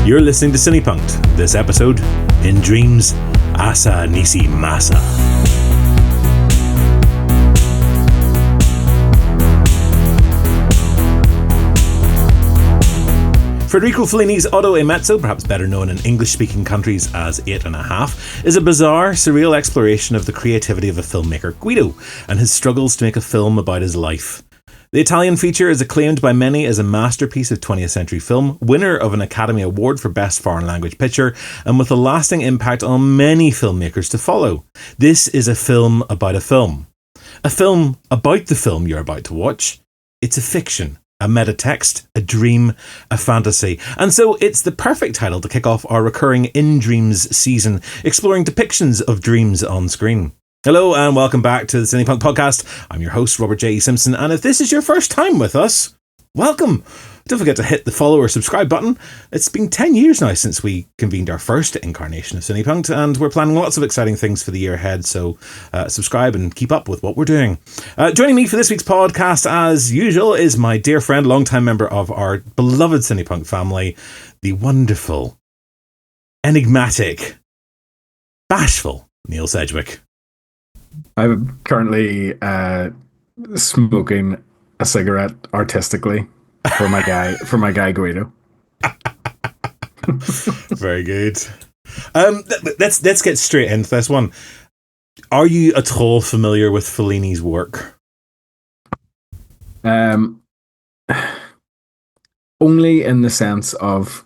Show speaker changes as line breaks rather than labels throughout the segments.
You're listening to CinePunked. This episode, In Dreams, Asa Nisi Masa. Frederico Fellini's Otto E Mezzo, perhaps better known in English-speaking countries as 8.5, is a bizarre, surreal exploration of the creativity of a filmmaker, Guido, and his struggles to make a film about his life. The Italian feature is acclaimed by many as a masterpiece of 20th century film, winner of an Academy Award for Best Foreign Language Picture, and with a lasting impact on many filmmakers to follow. This is a film about a film. A film about the film you're about to watch. It's a fiction, a metatext, a dream, a fantasy. And so it's the perfect title to kick off our recurring In Dreams season, exploring depictions of dreams on screen. Hello and welcome back to the CinePunked Podcast. I'm your host, Robert J. Simpson, and if this is your first time with us, welcome. Don't forget to hit the follow or subscribe button. It's been 10 years now since we convened our first incarnation of CinePunked, and we're planning lots of exciting things for the year ahead, so subscribe and keep up with what we're doing. Joining me for this week's podcast, as usual, is my dear friend, longtime member of our beloved CinePunked family, the wonderful, enigmatic, bashful Neil Sedgewick.
I'm currently smoking a cigarette artistically for my guy Guido.
Very good. Let's get straight into this one. Are you at all familiar with Fellini's work?
Only in the sense of,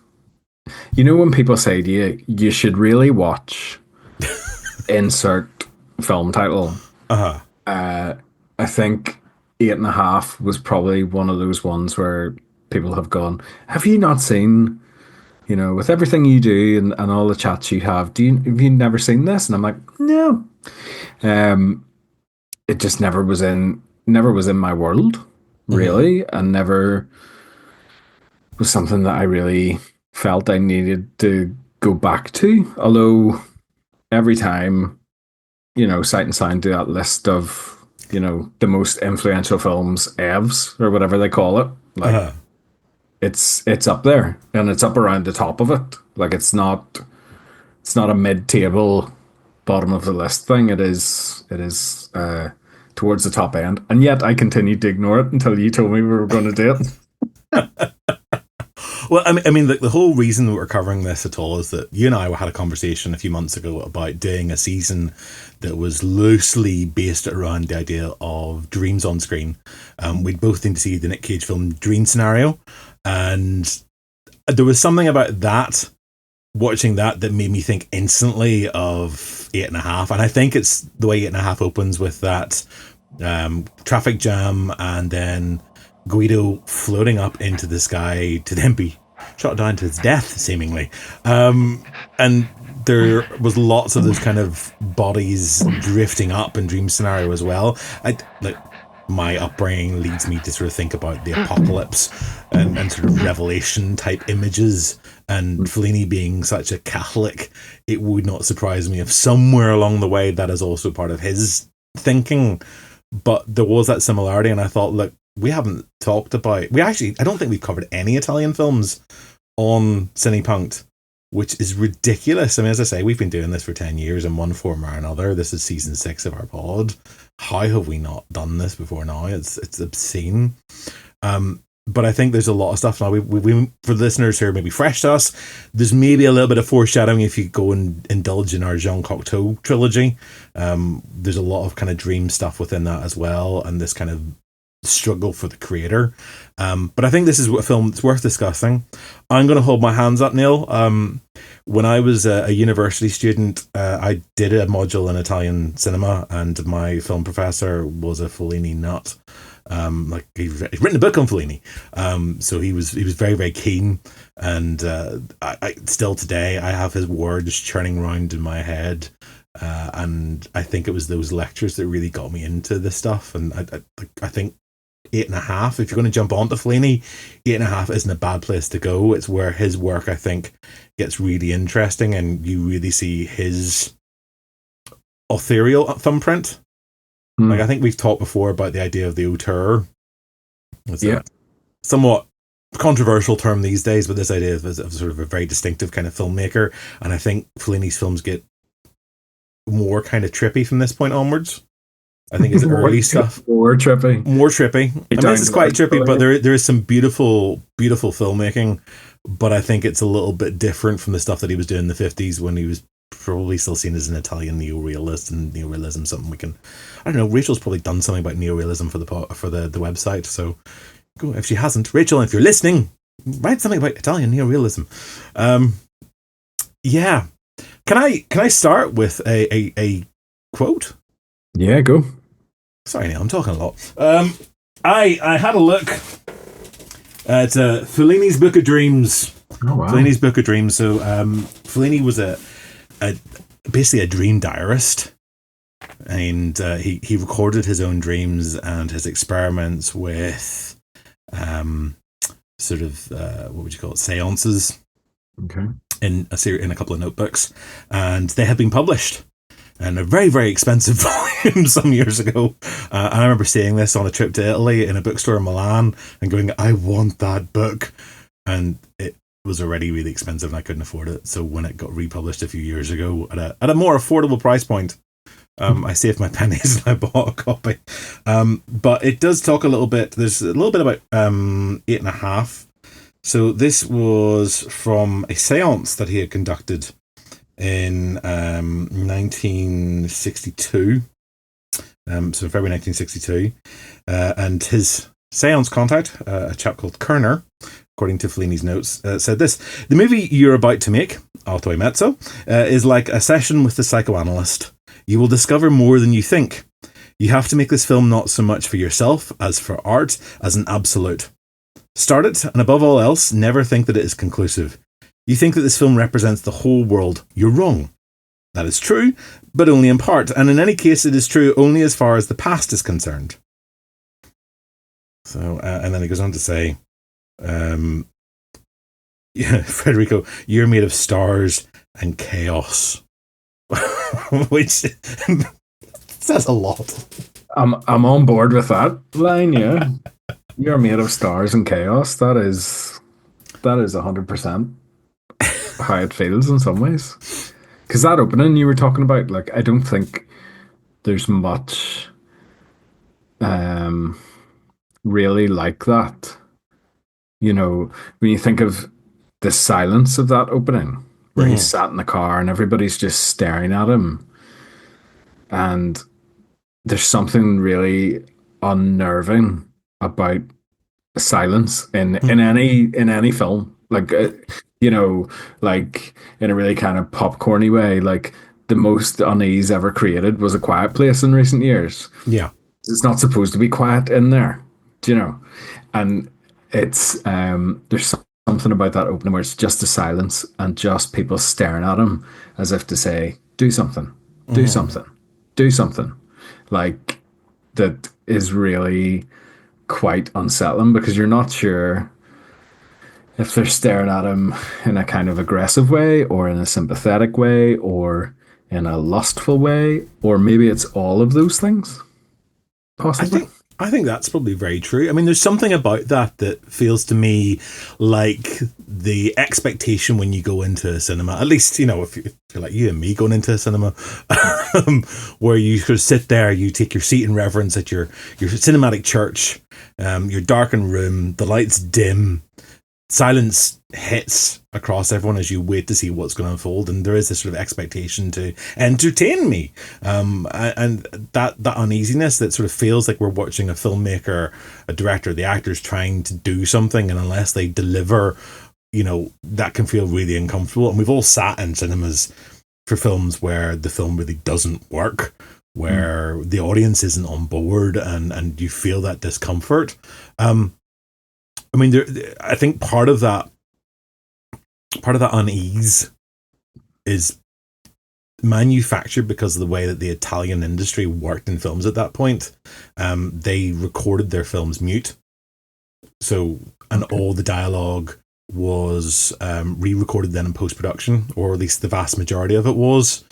when people say to you should really watch insert film title. I think 8.5 was probably one of those ones where people have gone, have you not seen, with everything you do and all the chats you have you never seen this? And I'm like, no. It just never was in my world, really, and never was something that I really felt I needed to go back to. Although every time Sight and Sound do that list of, the most influential films, EVs, or whatever they call it. Like, it's up there, and it's up around the top of it. Like, it's not a mid-table, bottom of the list thing. It is towards the top end. And yet I continued to ignore it until you told me we were going to do it.
Well, I mean, the whole reason that we're covering this at all is that you and I had a conversation a few months ago about doing a season that was loosely based around the idea of dreams on screen. We'd both need to see the Nick Cage film Dream Scenario, and there was something about that, watching that made me think instantly of 8.5, and I think it's the way 8.5 opens with that traffic jam, and then Guido floating up into the sky to then be shot down to his death, seemingly. And there was lots of those kind of bodies drifting up in Dream Scenario as well. My upbringing leads me to sort of think about the apocalypse and sort of revelation type images. And Fellini being such a Catholic, it would not surprise me if somewhere along the way that is also part of his thinking. But there was that similarity, and I thought, look, we haven't talked about... I don't think we've covered any Italian films on CinePunked, which is ridiculous. I mean, as I say, we've been doing this for 10 years in one form or another. This is season 6 of our pod. How have we not done this before now? It's obscene. But I think there's a lot of stuff now. We for listeners who are maybe fresh to us, there's maybe a little bit of foreshadowing if you go and indulge in our Jean Cocteau trilogy. There's a lot of kind of dream stuff within that as well, and this kind of struggle for the creator. But I think this is a film that's worth discussing. I'm going to hold my hands up, Neil. When I was a university student, I did a module in Italian cinema, and my film professor was a Fellini nut. He'd written a book on Fellini, so he was very, very keen. And I still today I have his words churning around in my head. And I think it was those lectures that really got me into this stuff. And I think 8.5, if you're going to jump onto Fellini, 8.5 isn't a bad place to go. It's where his work, I think, gets really interesting, and you really see his authorial thumbprint. Like, I think we've talked before about the idea of the auteur. It's somewhat controversial term these days, but this idea of sort of a very distinctive kind of filmmaker. And I think Fellini's films get more kind of trippy from this point onwards. I think his early stuff
more trippy.
I mean, this is quite trippy, but there is some beautiful filmmaking. But I think it's a little bit different from the stuff that he was doing in the 50s when he was probably still seen as an Italian neorealist, and neorealism something we can. I don't know. Rachel's probably done something about neorealism for the website. So go if she hasn't, Rachel. If you're listening, write something about Italian neorealism. Yeah. Can I start with a quote?
Yeah, go.
Sorry, Neil, I'm talking a lot. I had a look at Fellini's Book of Dreams.
Oh, wow.
Fellini's Book of Dreams. So Fellini was basically a dream diarist, and he recorded his own dreams and his experiments with sort of what would you call it, seances.
Okay.
In a couple of notebooks, and they had been published in a very, very expensive volume some years ago. And I remember seeing this on a trip to Italy in a bookstore in Milan and going, I want that book. And it was already really expensive and I couldn't afford it. So when it got republished a few years ago at a more affordable price point, I saved my pennies and I bought a copy. But it does talk a little bit, there's a little bit about 8.5. So this was from a seance that he had conducted in 1962. So February 1962. And his seance contact, a chap called Kerner, according to Fellini's notes, said this: "The movie you're about to make, Otto E Mezzo, is like a session with the psychoanalyst. You will discover more than you think. You have to make this film not so much for yourself as for art, as an absolute. Start it, and above all else, never think that it is conclusive. You think that this film represents the whole world. You're wrong. That is true, but only in part, and in any case it is true only as far as the past is concerned." So, and then he goes on to say, Frederico, you're made of stars and chaos. Which says a lot.
I'm on board with that line, yeah. You're made of stars and chaos. That is 100% how it feels in some ways. Because that opening you were talking about, like, I don't think there's much really like that. You know, when you think of the silence of that opening, where he's sat in the car and everybody's just staring at him, and there's something really unnerving about silence in any film, like like in a really kind of popcorny way. Like the most unease ever created was A Quiet Place in recent years.
Yeah,
it's not supposed to be quiet in there, do you know? And it's there's something about that opening where it's just a silence and just people staring at him as if to say, do something, do something, do something. Like, that is really quite unsettling, because you're not sure if they're staring at him in a kind of aggressive way or in a sympathetic way or in a lustful way, or maybe it's all of those things, possibly.
I think that's probably very true. I mean, there's something about that feels to me like the expectation when you go into a cinema, at least, you know, if you're like you and me going into a cinema, where you sort of sit there, you take your seat in reverence at your cinematic church, your darkened room, the lights dim, silence hits across everyone as you wait to see what's going to unfold, and there is this sort of expectation to entertain me, and that uneasiness that sort of feels like we're watching a filmmaker, a director, the actors trying to do something, and unless they deliver, you know, that can feel really uncomfortable. And we've all sat in cinemas for films where the film really doesn't work, where the audience isn't on board, and you feel that discomfort. I mean, I think part of that unease is manufactured because of the way that the Italian industry worked in films at that point. They recorded their films mute, so all the dialogue was re-recorded then in post-production, or at least the vast majority of it was.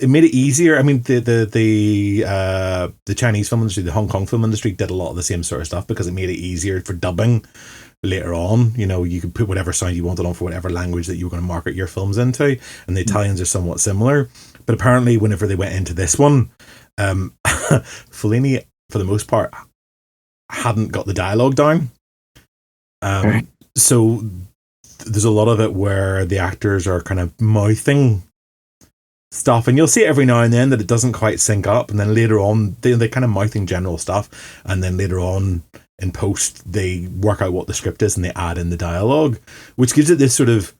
it made it easier. I mean, the Chinese film industry, the Hong Kong film industry, did a lot of the same sort of stuff because it made it easier for dubbing later on. You know, you could put whatever sound you wanted on for whatever language that you were going to market your films into, and the Italians are somewhat similar. But apparently, whenever they went into this one, Fellini, for the most part, hadn't got the dialogue down. So there's a lot of it where the actors are kind of mouthing stuff, and you'll see it every now and then that it doesn't quite sync up, and then later on they kind of mouthing general stuff, and then later on in post they work out what the script is and they add in the dialogue, which gives it this sort of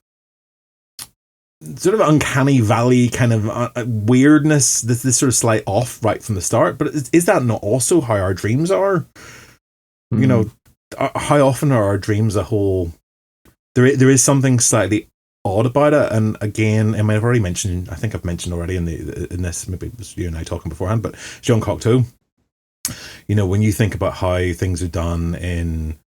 uncanny valley kind of weirdness, this sort of slight off right from the start. But is that not also how our dreams are? You know, how often are our dreams a whole... There is something slightly odd about it, and again, I mean, I've already mentioned, I think I've mentioned already in this, maybe it was you and I talking beforehand, but Jean Cocteau, you know, when you think about how things are done in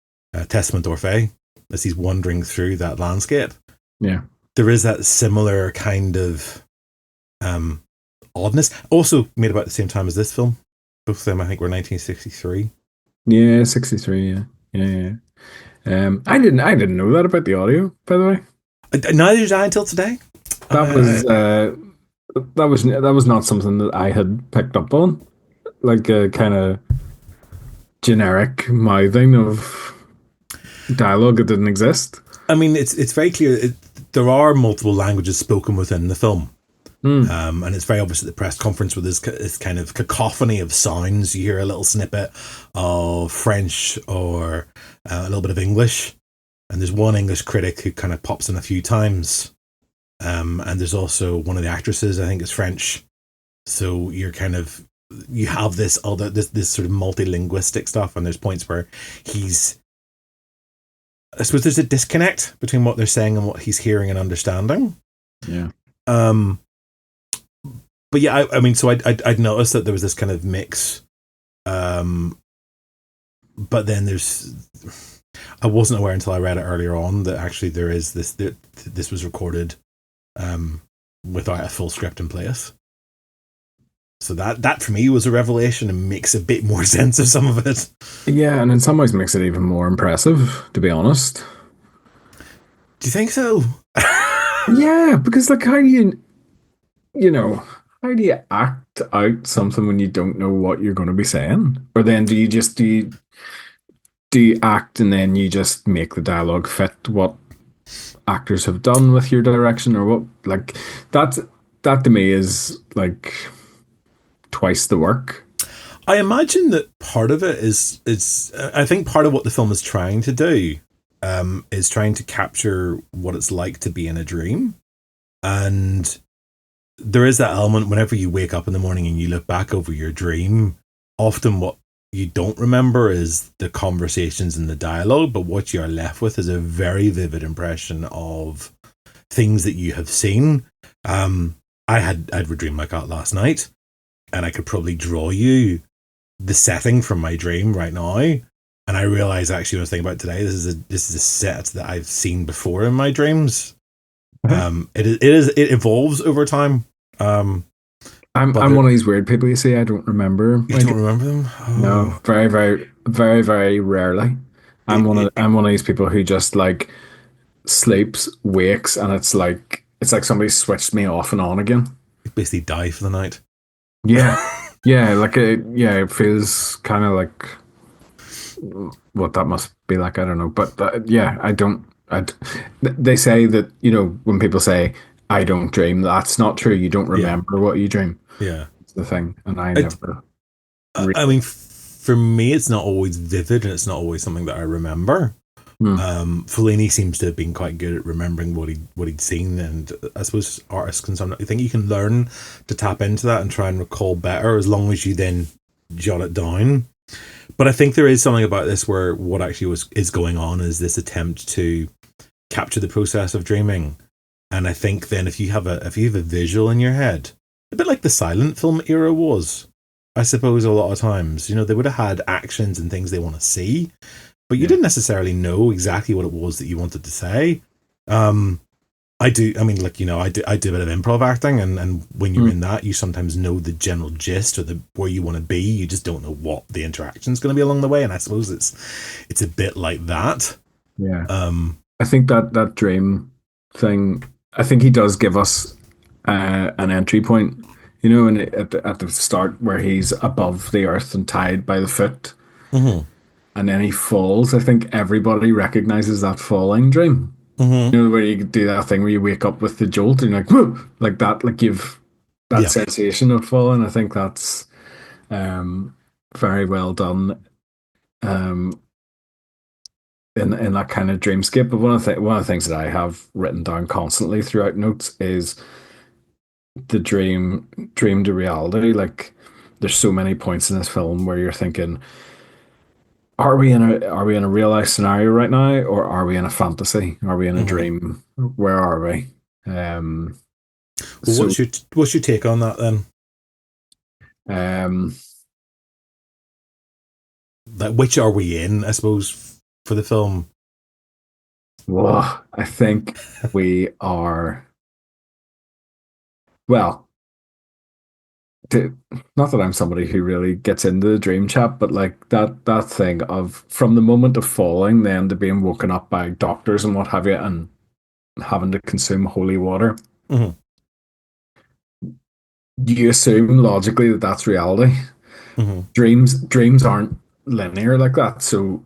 Testament d'Orphée, as he's wandering through that landscape, there is that similar kind of oddness. Also made about the same time as this film. Both of them, I think, were 1963.
Yeah, 63. Yeah. I didn't know that about the audio, by the way.
Neither did I until today.
That was not something that I had picked up on, like a kind of generic mouthing of dialogue that didn't exist.
I mean, it's very clear there are multiple languages spoken within the film. And it's very obvious at the press conference with this kind of cacophony of sounds. You hear a little snippet of French or a little bit of English, and there's one English critic who kind of pops in a few times, and there's also one of the actresses, I think, is French. So you have this sort of multilinguistic stuff, and there's points where I suppose there's a disconnect between what they're saying and what he's hearing and understanding.
Yeah.
But yeah, I mean, so I'd noticed that there was this kind of mix, but then I wasn't aware until I read it earlier on that actually there is this was recorded without a full script in place. So that for me was a revelation and makes a bit more sense of some of it.
Yeah, and in some ways makes it even more impressive, to be honest.
Do you think so?
Yeah, because like how do you act out something when you don't know what you're going to be saying? Or then do you act and then you just make the dialogue fit what actors have done with your direction, or what? Like that to me is like twice the work.
I imagine that part of it is I think part of what the film is trying to do is trying to capture what it's like to be in a dream. And there is that element whenever you wake up in the morning and you look back over your dream, often what you don't remember is the conversations and the dialogue, but what you are left with is a very vivid impression of things that you have seen. I'd a dream like that last night, and I could probably draw you the setting from my dream right now. And I realized actually when I was thinking about it today, this is a set that I've seen before in my dreams. It evolves over time. I'm
one of these weird people. You see, I don't remember.
You don't remember them? Oh.
No, very, very, very, very rarely. I'm one of these people who just like sleeps, wakes, and it's like somebody switched me off and on again.
You basically die for the night.
Yeah, it feels kind of like what that must be like. I don't know, but they say that, you know, when people say I don't dream, that's not true. You don't remember what you dream.
Yeah,
it's the thing, and I never.
I mean, for me, it's not always vivid, and it's not always something that I remember. Fellini seems to have been quite good at remembering what he'd seen, and I suppose artists can sometimes, I think you can learn to tap into that and try and recall better as long as you then jot it down. But I think there is something about this where what actually is going on is this attempt to capture the process of dreaming. And I think then if you have a visual in your head, a bit like the silent film era was, I suppose a lot of times, you know, they would have had actions and things they want to see, but you didn't necessarily know exactly what it was that you wanted to say. I do. I mean, like, I do a bit of improv acting, and when you're in that, you sometimes know the general gist or the where you want to be. You just don't know what the interaction's going to be along the way, and I suppose it's a bit like that.
Yeah. I think that dream thing. I think he does give us an entry point. And at the start where he's above the earth and tied by the foot,
Mm-hmm.
and then he falls. I think everybody recognizes that falling dream.
Mm-hmm.
Where you do that thing where you wake up with the jolt and you're like, whoa, like that, like you've that
Yeah.
sensation of falling. I think that's very well done um, in that kind of dreamscape. But one of the things that I have written down constantly throughout notes is the dream to reality. Like, there's so many points in this film where you're thinking, are we in a real life scenario right now, or are we in a fantasy? Are we in a
Mm-hmm.
dream? Where are we? Um,
Well,
so
what's your take on that then?
um,
Like, which are we in? I suppose for the film.
well, I think we are. Well, to, not that I'm somebody who really gets into the dream chat, but like that thing of from the moment of falling, then to being woken up by doctors and what have you, and having to consume holy water.
Mm-hmm.
You assume logically that that's reality.
Mm-hmm.
Dreams aren't linear like that. So,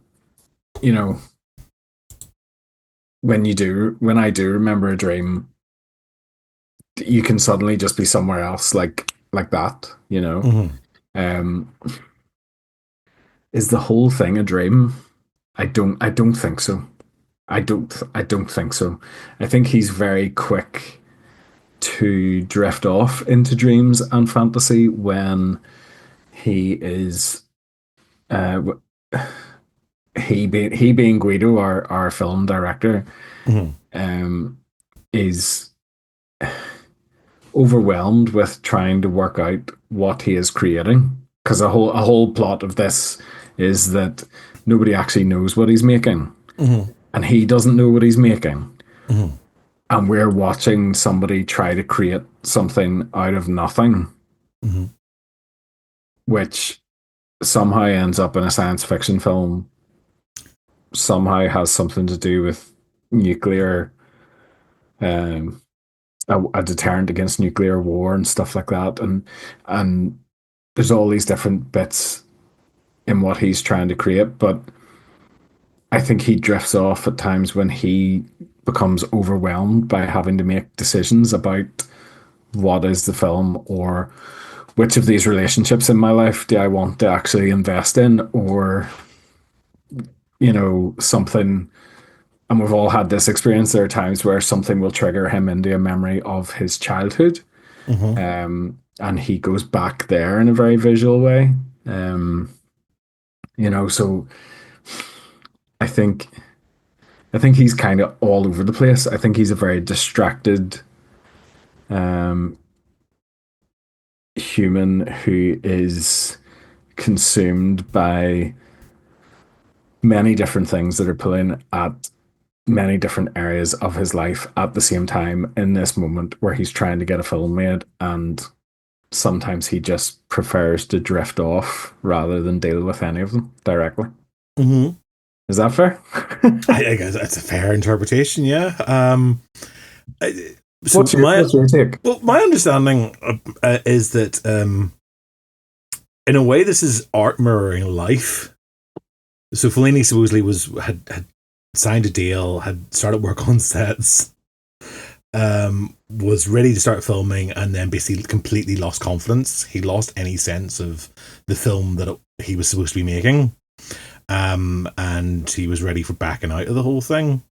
you know, when I do remember a dream, you can suddenly just be somewhere else like that.
Mm-hmm.
Um, is the whole thing a dream? I don't think so. I don't think so. I think he's very quick to drift off into dreams and fantasy when he is uh he being Guido, our film director,
Mm-hmm.
um is overwhelmed with trying to work out what he is creating, because a whole plot of this is that nobody actually knows what he's making,
Mm-hmm.
and he doesn't know what he's making,
Mm-hmm.
and we're watching somebody try to create something out of nothing,
Mm-hmm.
which somehow ends up in a science fiction film, somehow has something to do with nuclear, um a deterrent against nuclear war and stuff like that, and there's all these different bits in what he's trying to create, but I think he drifts off at times when he becomes overwhelmed by having to make decisions about what is the film, or which of these relationships in my life do I want to actually invest in, or something. And we've all had this experience. There are times where something will trigger him into a memory of his childhood,
Mm-hmm.
and he goes back there in a very visual way. Um, so I think I think he's kind of all over the place. I think he's a very distracted um, human who is consumed by many different things that are pulling at many different areas of his life at the same time in this moment where he's trying to get a film made, and sometimes he just prefers to drift off rather than deal with any of them directly.
Mm-hmm.
Is that fair?
I guess that's a fair interpretation. Yeah. So
What's your take?
my understanding is that in a way this is art mirroring life. So Fellini supposedly had signed a deal, had started work on sets, was ready to start filming, and then basically completely lost confidence. He lost any sense of the film that he was supposed to be making, and he was ready for backing out of the whole thing.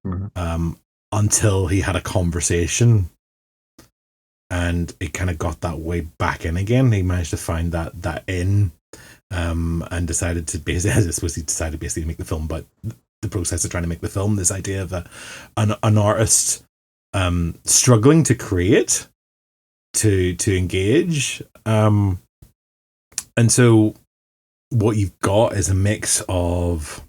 Mm-hmm.
Until he had a conversation, and it kind of got that way back in again. He managed to find that in, and decided to basically, I suppose he decided basically to make the film, but the process of trying to make the film, this idea of an artist struggling to create, to engage, and so what you've got is a mix of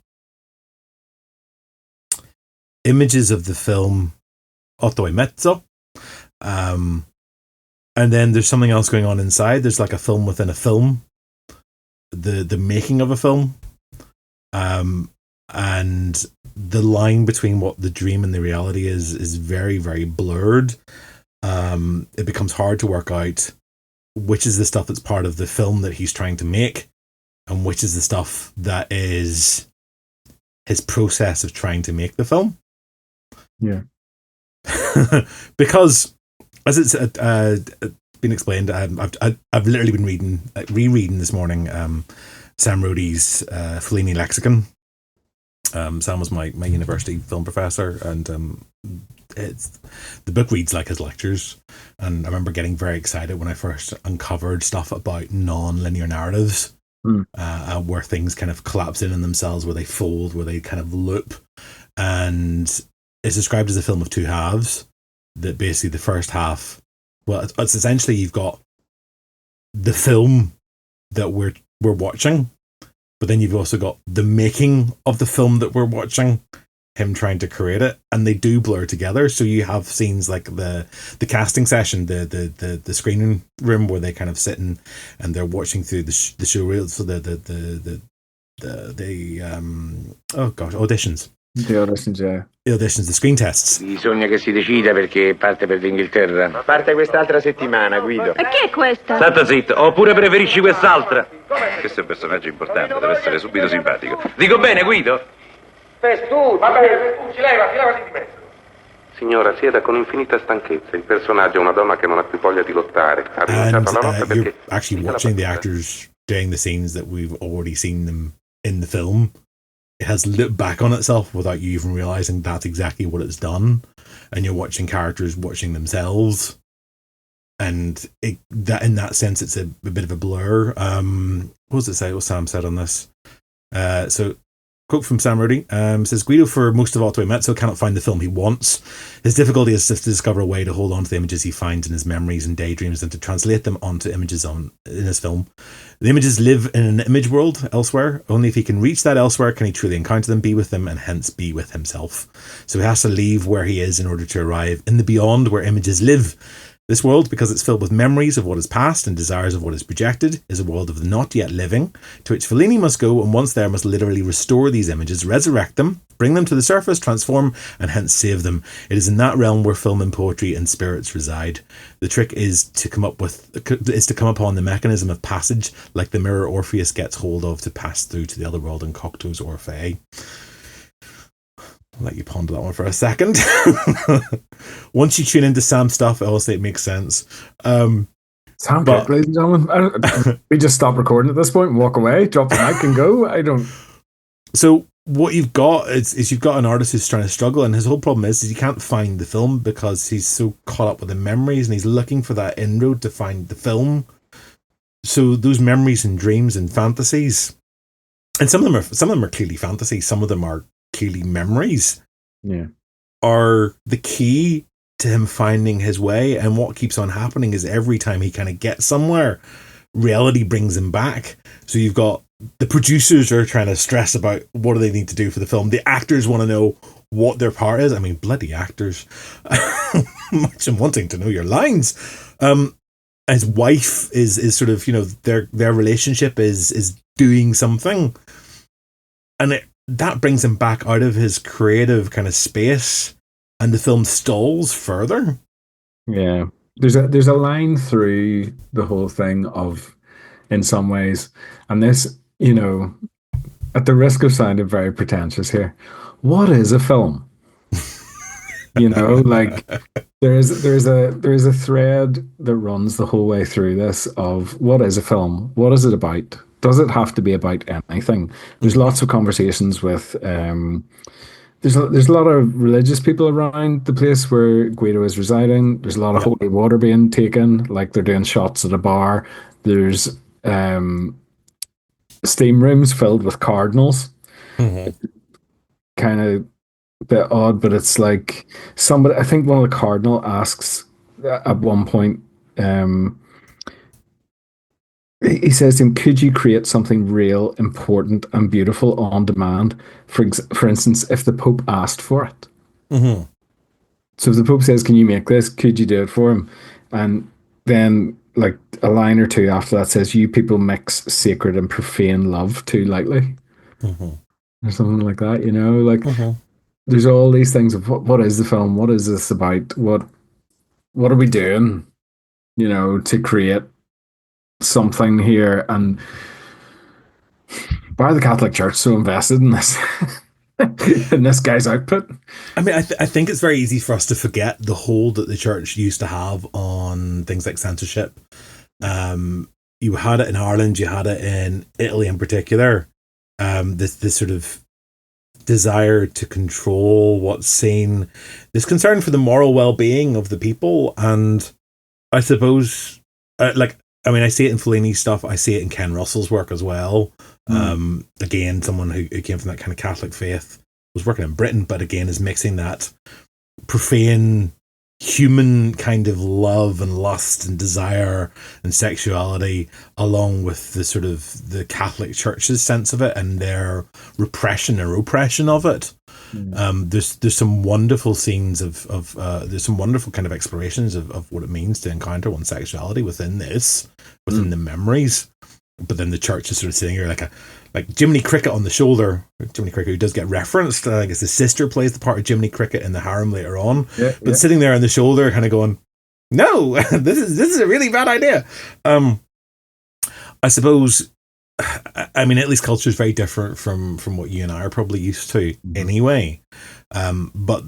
images of the film Otto E Mezzo. And then there's something else going on inside. There's like a film within a film. The making of a film. And the line between what the dream and the reality is very, very blurred. It becomes hard to work out which is the stuff that's part of the film that he's trying to make and which is the stuff that is his process of trying to make the film.
Yeah.
Because, as it's been explained, I've literally been rereading this morning Sam Rody's Fellini lexicon. Sam was my university film professor, and the book reads like his lectures. And I remember getting very excited when I first uncovered stuff about non-linear narratives, where things kind of collapse in on themselves, where they fold, where they kind of loop. And it's described as a film of two halves. That basically the first half, well, it's essentially you've got the film that we're watching, but then you've also got the making of the film that we're watching, him trying to create it, and they do blur together. So you have scenes like the casting session, the screening room where they kind of sit and they're watching through the show reels, so the auditions.
The auditions, yeah.
The auditions, the screen tests.
Bisogna che si decida perché parte per l'Inghilterra. Parte quest'altra settimana, Guido.
E chi è questa?
Santa zitta, oppure preferisci quest'altra? Questo è un personaggio importante, deve essere subito simpatico. Dico bene, Guido? Festucci. Vabbè, Festucci, levati di mezzo.
Signora, sieda con infinita stanchezza. Il personaggio è una donna che non ha più voglia di lottare. Ha rinunciato alla lotta perché...
You're actually watching the actors doing the scenes that we've already seen them in the film. It has looked back on itself without you even realizing that's exactly what it's done, and you're watching characters watching themselves, and that in that sense it's a bit of a blur. What does it say? What Sam said on this? So quote from Sam Rody says, Guido, for most of Otto E Mezzo, cannot find the film he wants. His difficulty is to discover a way to hold on to the images he finds in his memories and daydreams and to translate them onto images in his film. The images live in an image world elsewhere. Only if he can reach that elsewhere can he truly encounter them, be with them, and hence be with himself. So he has to leave where he is in order to arrive in the beyond where images live. This world, because it's filled with memories of what is past and desires of what is projected, is a world of the not yet living, to which Fellini must go, and once there must literally restore these images, resurrect them, bring them to the surface, transform, and hence save them. It is in that realm where film and poetry and spirits reside. The trick is to come upon the mechanism of passage, like the mirror Orpheus gets hold of to pass through to the other world in Cocteau's Orphée. I'll let you ponder that one for a second. Once you tune into Sam's stuff, obviously it makes sense.
Soundtrack, ladies and gentlemen. We just stop recording at this point and walk away, drop the mic and go. I don't.
So what you've got is you've got an artist who's trying to struggle, and his whole problem is he can't find the film because he's so caught up with the memories, and he's looking for that inroad to find the film. So those memories and dreams and fantasies, and some of them are clearly fantasies, some of them are clearly memories, are the key to him finding his way. And what keeps on happening is every time he kind of gets somewhere, reality brings him back. So you've got the producers are trying to stress about what do they need to do for the film. The actors want to know what their part is. I mean, bloody actors. Much in wanting to know your lines. His wife is sort of, their relationship is doing something. And that brings him back out of his creative kind of space, and the film stalls further.
Yeah. There's a line through the whole thing of, in some ways, and this, at the risk of sounding very pretentious here, what is a film? Like there is a thread that runs the whole way through this of what is a film? What is it about? Does it have to be about anything? There's lots of conversations with there's a lot of religious people around the place where Guido is residing. There's a lot of holy water being taken, like they're doing shots at a bar. There's steam rooms filled with cardinals. Mm-hmm. Kind of a bit odd, but it's like somebody, I think one of the cardinal asks at one point, he says to him, could you create something real, important, and beautiful on demand? For instance, if the Pope asked for it. Mm-hmm. So if the Pope says, "Can you make this? Could you do it for him?" And then like a line or two after that says, "You people mix sacred and profane love too lightly," or something like that. Like there's all these things of what is the film? What is this about? What are we doing? To create something here, and why are the Catholic Church so invested in this? In this guy's output?
I mean, I think it's very easy for us to forget the hold that the church used to have on things like censorship. You had it in Ireland, you had it in Italy in particular. This sort of desire to control what's seen, this concern for the moral well-being of the people, and I suppose, I see it in Fellini stuff. I see it in Ken Russell's work as well. Again, someone who came from that kind of Catholic faith, was working in Britain, but again is mixing that profane human kind of love and lust and desire and sexuality along with the sort of the Catholic Church's sense of it and their repression or oppression of it. There's some wonderful scenes of there's some wonderful kind of explorations of what it means to encounter one's sexuality within the memories. But then the church is sort of sitting here like Jiminy Cricket on the shoulder. Jiminy Cricket, who does get referenced. I guess his sister plays the part of Jiminy Cricket in the harem later on. Sitting there on the shoulder, kind of going, "No, this is a really bad idea." I suppose. I mean, Italy's culture is very different from what you and I are probably used to anyway. But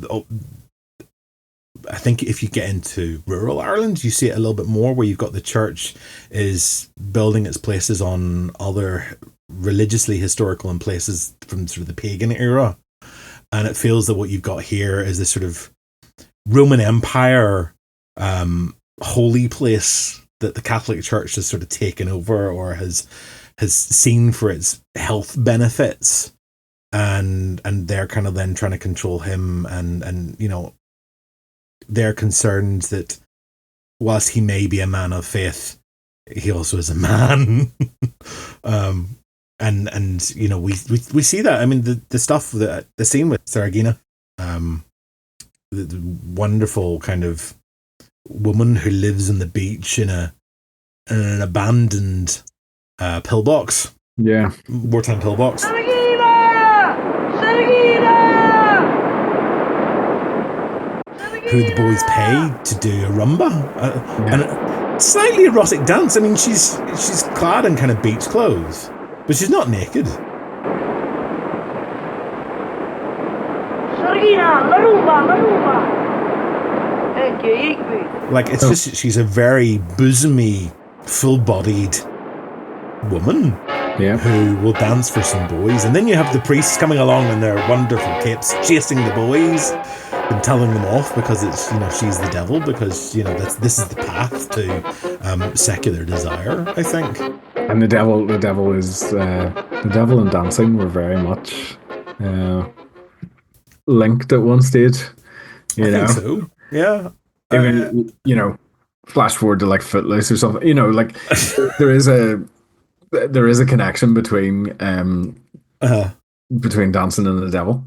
I think if you get into rural Ireland, you see it a little bit more, where you've got the church is building its places on other religiously historical and places from sort of the pagan era. And it feels that what you've got here is this sort of Roman Empire holy place that the Catholic Church has sort of taken over or has seen for its health benefits, and they're kind of then trying to control him, and they're concerned that whilst he may be a man of faith, he also is a man. And we see that. I mean, the stuff, the scene with Saragina, the wonderful kind of woman who lives on the beach in an abandoned pillbox.
Yeah.
Wartime pillbox. Who the boys pay to do a rumba. And a slightly erotic dance. I mean, she's clad in kind of beach clothes, but she's not naked. Like, it's just, she's a very bosomy, full-bodied woman who will dance for some boys. And then you have the priests coming along in their wonderful capes, chasing the boys and telling them off because it's, she's the devil, because, this is the path to secular desire, I think.
And the devil and dancing were very much linked at one stage. I
think so. Yeah.
Even, flash forward to like Footloose or something, there is a connection between dancing and the devil.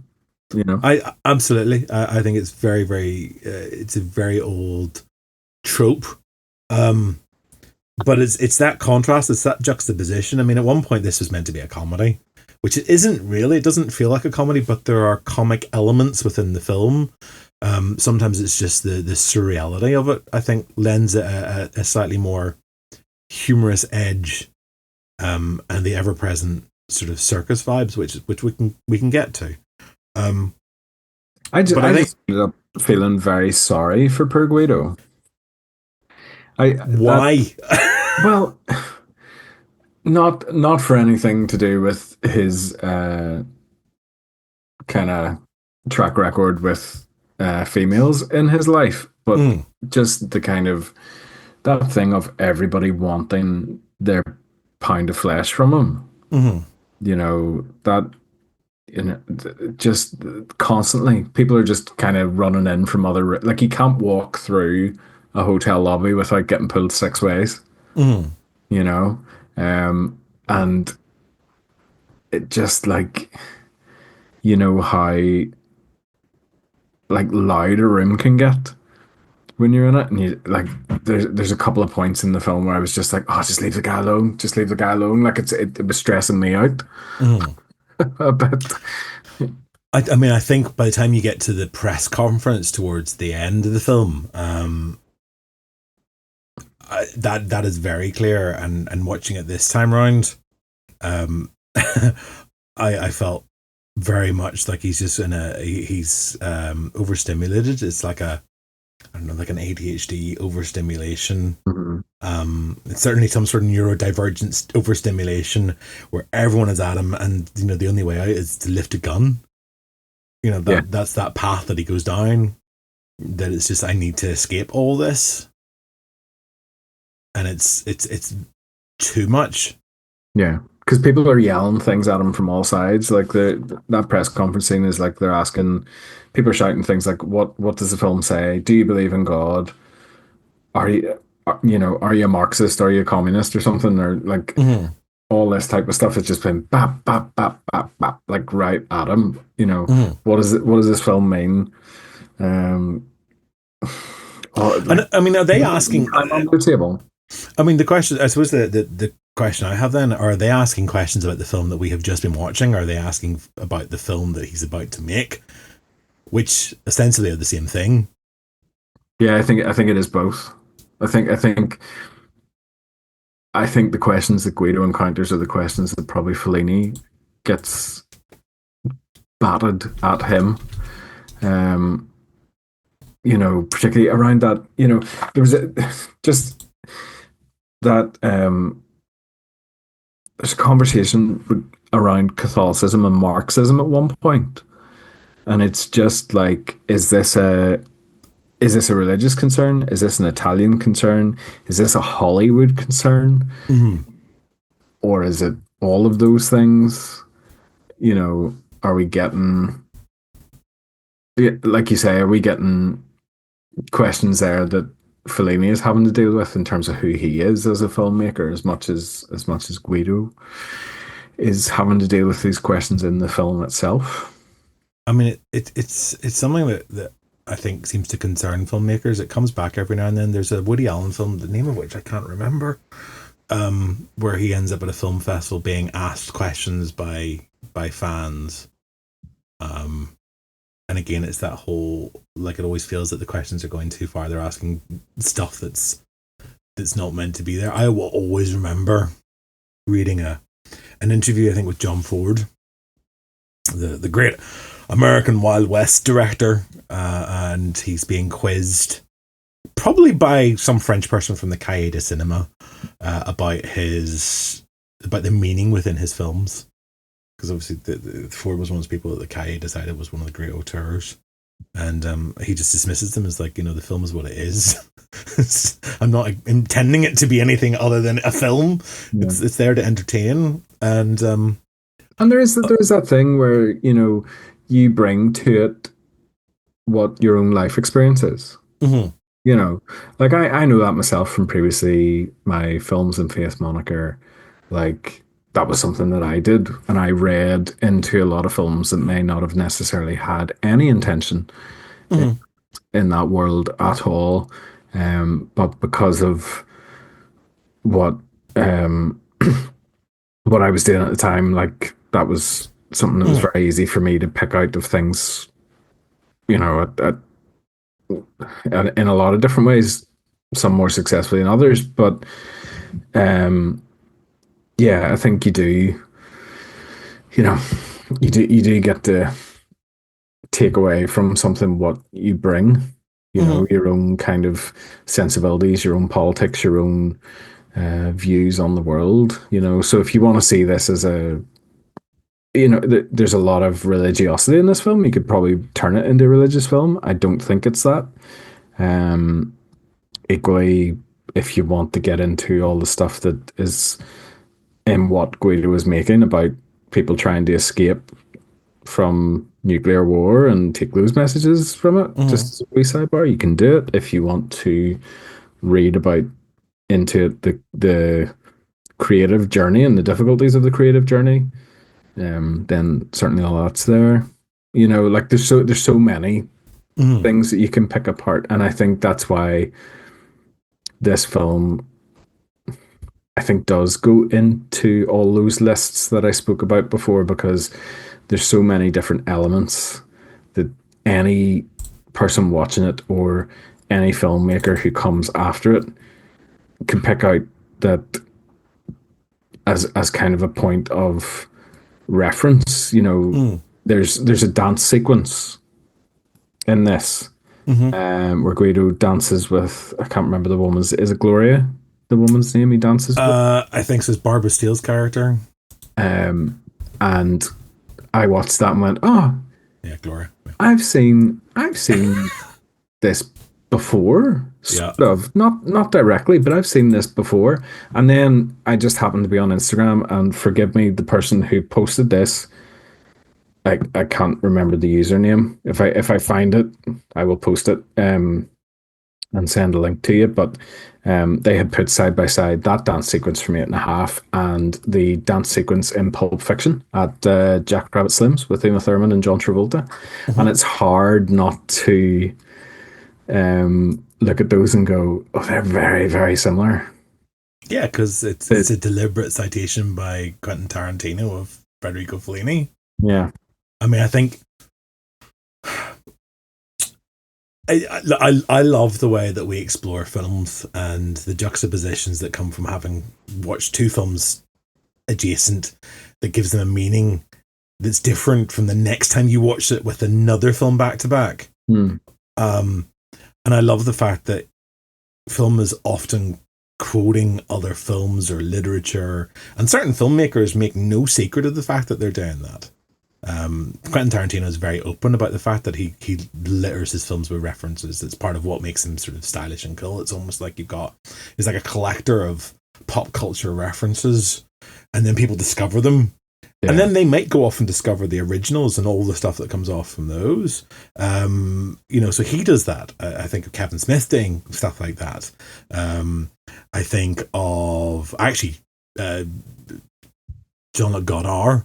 I absolutely. I think it's very, very. It's a very old trope, but it's that contrast. It's that juxtaposition. I mean, at one point, this was meant to be a comedy, which it isn't really. It doesn't feel like a comedy, but there are comic elements within the film. Sometimes it's just the surreality of it, I think, lends it a slightly more humorous edge, and the ever-present sort of circus vibes, which we can get to.
I just ended up feeling very sorry for poor Guido.
Why?
Well, not for anything to do with his kind of track record with females in his life, but just the kind of that thing of everybody wanting their pound of flesh from him. That just constantly people are just kind of running in from other, like, you can't walk through a hotel lobby without getting pulled 6 ways. And it just, like, how like loud a room can get when you're in it, and you like there's a couple of points in the film where I was just like, oh, just leave the guy alone, just leave the guy alone. Like it was stressing me out a bit.
I mean, I think by the time you get to the press conference towards the end of the film, that is very clear. And watching it this time round, I felt very much like he's just he's overstimulated. It's like I don't know, like an ADHD overstimulation. It's certainly some sort of neurodivergent overstimulation where everyone is at him, and the only way out is to lift a gun. That's that path that he goes down. That it's just, I need to escape all this, and it's too much.
Yeah, because people are yelling things at him from all sides. Like that press conference scene is like they're asking, people are shouting things like, "What does the film say? Do you believe in God? Are you a Marxist? Are you a communist or something?" Or like all this type of stuff. It's just been bap bap bap bap bap, like right at him. What is it? What does this film mean?
I mean, are they asking?
I'm on the table.
I mean, the question, I suppose the question I have then, are they asking questions about the film that we have just been watching? Or are they asking about the film that he's about to make, which essentially are the same thing?
Yeah, I think it is both. I think the questions that Guido encounters are the questions that probably Fellini gets batted at him. Particularly around that, there was there's a conversation around Catholicism and Marxism at one point, and it's just like, is this a religious concern? Is this an Italian concern? Is this a Hollywood concern? Or is it all of those things? Are we getting, like you say, are we getting questions there that Fellini is having to deal with in terms of who he is as a filmmaker, as much as Guido is having to deal with these questions in the film itself?
I mean, it's something that I think seems to concern filmmakers. It comes back every now and then. There's a Woody Allen film, the name of which I can't remember, where he ends up at a film festival being asked questions by fans. And again, it's that whole, like, it always feels that the questions are going too far. They're asking stuff that's not meant to be there. I will always remember reading an interview, I think, with John Ford, the great American Wild West director, and he's being quizzed, probably by some French person from the Cahiers de Cinema, about the meaning within his films. Because obviously Ford was one of those people that the Cahiers decided was one of the great auteurs, and he just dismisses them as like, the film is what it is. I'm not intending it to be anything other than a film. Yeah. It's there to entertain, and
there is that thing where you bring to it what your own life experience is. Like I know that myself from previously my films and faith moniker, like. That was something that I did, and I read into a lot of films that may not have necessarily had any intention in that world at all, but because of what what I was doing at the time, like that was something that was very easy for me to pick out of things, in a lot of different ways, some more successfully than others, but yeah, I think you do. You do get to take away from something what you bring. Your own kind of sensibilities, your own politics, your own views on the world. So if you want to see this as there's a lot of religiosity in this film. You could probably turn it into a religious film. I don't think it's that. Equally, if you want to get into all the stuff that is in what Guido was making about people trying to escape from nuclear war and take those messages from it, just as a wee sidebar, you can do it. If you want to read about into the creative journey and the difficulties of the creative journey, then certainly all that's there. Like there's so many things that you can pick apart. And I think that's why this film, I think, does go into all those lists that I spoke about before, because there's so many different elements that any person watching it or any filmmaker who comes after it can pick out that as kind of a point of reference. There's a dance sequence in this where Guido dances with, I can't remember the woman's, is it Gloria, the woman's name he dances with?
I think so. It's Barbara Steele's character.
And I watched that and went, oh
yeah, Gloria.
I've seen this before, sort of, not directly, but I've seen this before. And then I just happened to be on Instagram, and forgive me, the person who posted this, I can't remember the username. If I find it, I will post it and send a link to you. But they had put side by side that dance sequence from 8.5 and the dance sequence in Pulp Fiction at Jackrabbit Slims with Uma Thurman and John Travolta. And it's hard not to look at those and go, oh, they're very, very similar.
Yeah, because it's a deliberate citation by Quentin Tarantino of Frederico Fellini.
Yeah.
I mean, I think I love the way that we explore films and the juxtapositions that come from having watched two films adjacent, that gives them a meaning that's different from the next time you watch it with another film back to back. And I love the fact that film is often quoting other films or literature, and certain filmmakers make no secret of the fact that they're doing that. Quentin Tarantino is very open about the fact that he litters his films with references. It's part of what makes him sort of stylish and cool. It's almost like he's like a collector of pop culture references, and then people discover them. Yeah. And then they might go off and discover the originals and all the stuff that comes off from those. So he does that. I think of Kevin Smith doing stuff like that. I think of Jean-Luc Godard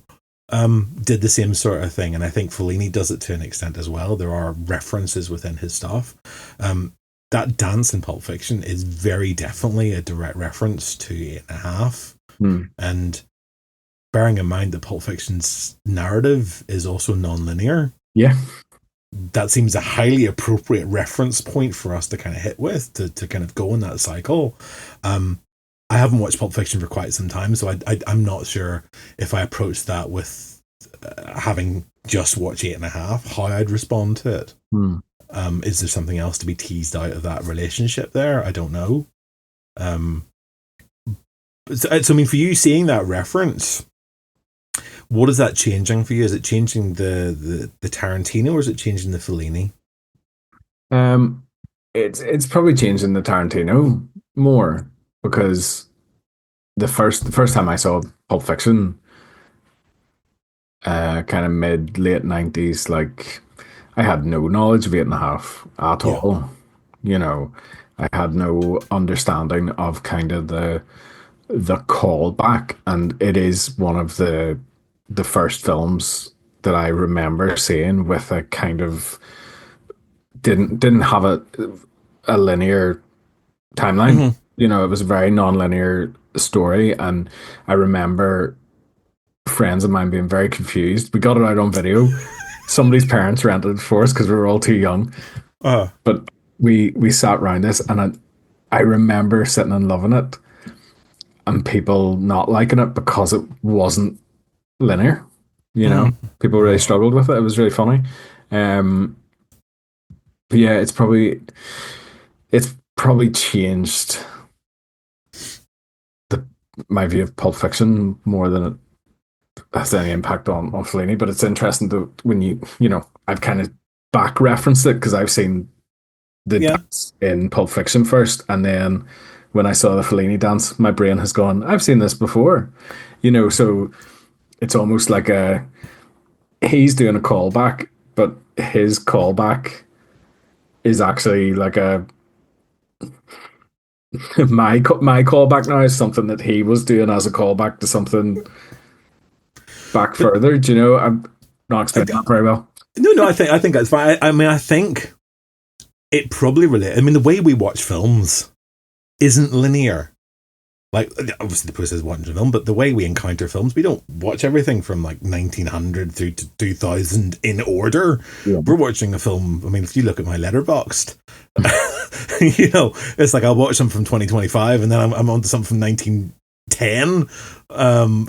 did the same sort of thing, and I think Fellini does it to an extent as well. There are references within his stuff. That dance in Pulp Fiction is very definitely a direct reference to 8.5. And bearing in mind that Pulp Fiction's narrative is also non-linear, that seems a highly appropriate reference point for us to kind of hit with, to kind of go in that cycle. I haven't watched Pulp Fiction for quite some time, so I'm not sure if I approach that with having just watched 8.5, how I'd respond to it. Is there something else to be teased out of that relationship there? I don't know. So I mean, for you, seeing that reference, what is that changing for you? Is it changing the Tarantino, or is it changing the Fellini?
It's probably changing the Tarantino more, because the first time I saw Pulp Fiction, kind of late 90s, like, I had no knowledge of 8.5 at all. I had no understanding of kind of the callback, and it is one of the first films that I remember seeing with a kind of didn't have a linear timeline. It was a very non-linear story, and I remember friends of mine being very confused. We got it out on video. Somebody's parents rented it for us because we were all too young. But we sat around this, and I remember sitting and loving it, and people not liking it because it wasn't linear. People really struggled with it. It was really funny. But yeah, it's probably changed my view of Pulp Fiction more than it has any impact on Fellini. But it's interesting to when I've kind of back referenced it because I've seen the dance in Pulp Fiction first, and then when I saw the Fellini dance, my brain has gone, I've seen this before. So it's almost like he's doing a callback, but his callback is actually like my callback now is something that he was doing as a callback to something back further. Do you know? I'm not explaining that very well.
No, I think that's fine. I mean, I think it probably relates. I mean, the way we watch films isn't linear. Like, obviously the process of watching a film, but the way we encounter films, we don't watch everything from like 1900 through to 2000 in order. Yeah. We're watching a film. I mean, if you look at my Letterboxd, you know, it's like I'll watch them from 2025 and then I'm on to something from 1910.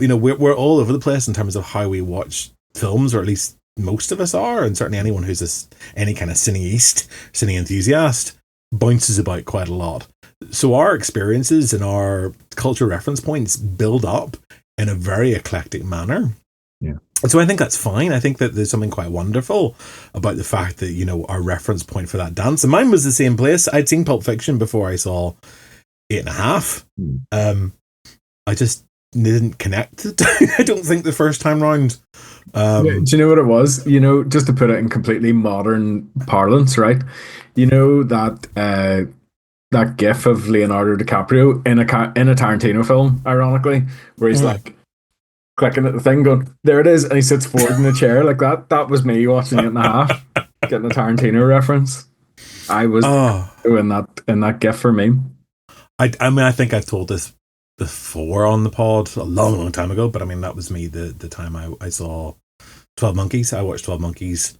You know, we're all over the place in terms of how we watch films, or at least most of us are, and certainly anyone who's any kind of cine enthusiast bounces about quite a lot. So our experiences and our cultural reference points build up in a very eclectic manner.
Yeah.
And so I think that's fine. I think that there's something quite wonderful about the fact that, you know, our reference point for that dance, and mine was the same place. I'd seen Pulp Fiction before I saw 8.5. I just didn't connect. I don't think the first time round.
Do you know what it was? You know, just to put it in completely modern parlance, right? You know that gif of Leonardo DiCaprio in a Tarantino film, ironically, where he's like clicking at the thing, going, "There it is," and he sits forward in the chair like that. That was me watching 8.5, getting a Tarantino reference. I was in that gif for me.
I mean, I think I've told this before on the pod a long time ago, but I mean, that was me the time I saw 12 Monkeys. I watched 12 Monkeys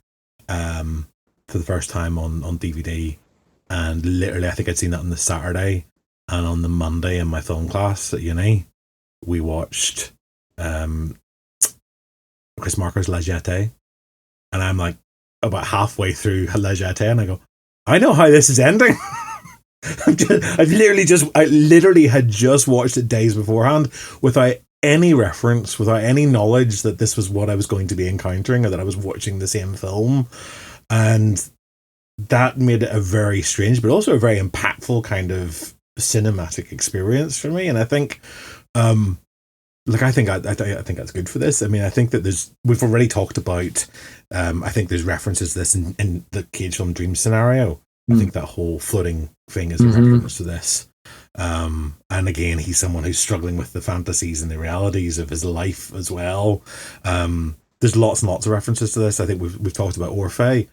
for the first time on DVD, and literally I think I'd seen that on the Saturday, and on the Monday in my film class at uni we watched Chris Marker's La Jetée, and I'm like about halfway through La Jetée and I go, I know how this is ending. I literally had just watched it days beforehand without any reference, without any knowledge that this was what I was going to be encountering, or that I was watching the same film. And that made it a very strange, but also a very impactful kind of cinematic experience for me. And I think, I think that's good for this. I mean, I think that we've already talked about, I think there's references to this in the Cage film Dream scenario. I think that whole floating thing is a reference to this. And again, he's someone who's struggling with the fantasies and the realities of his life as well. There's lots and lots of references to this. I think we've talked about Orphe.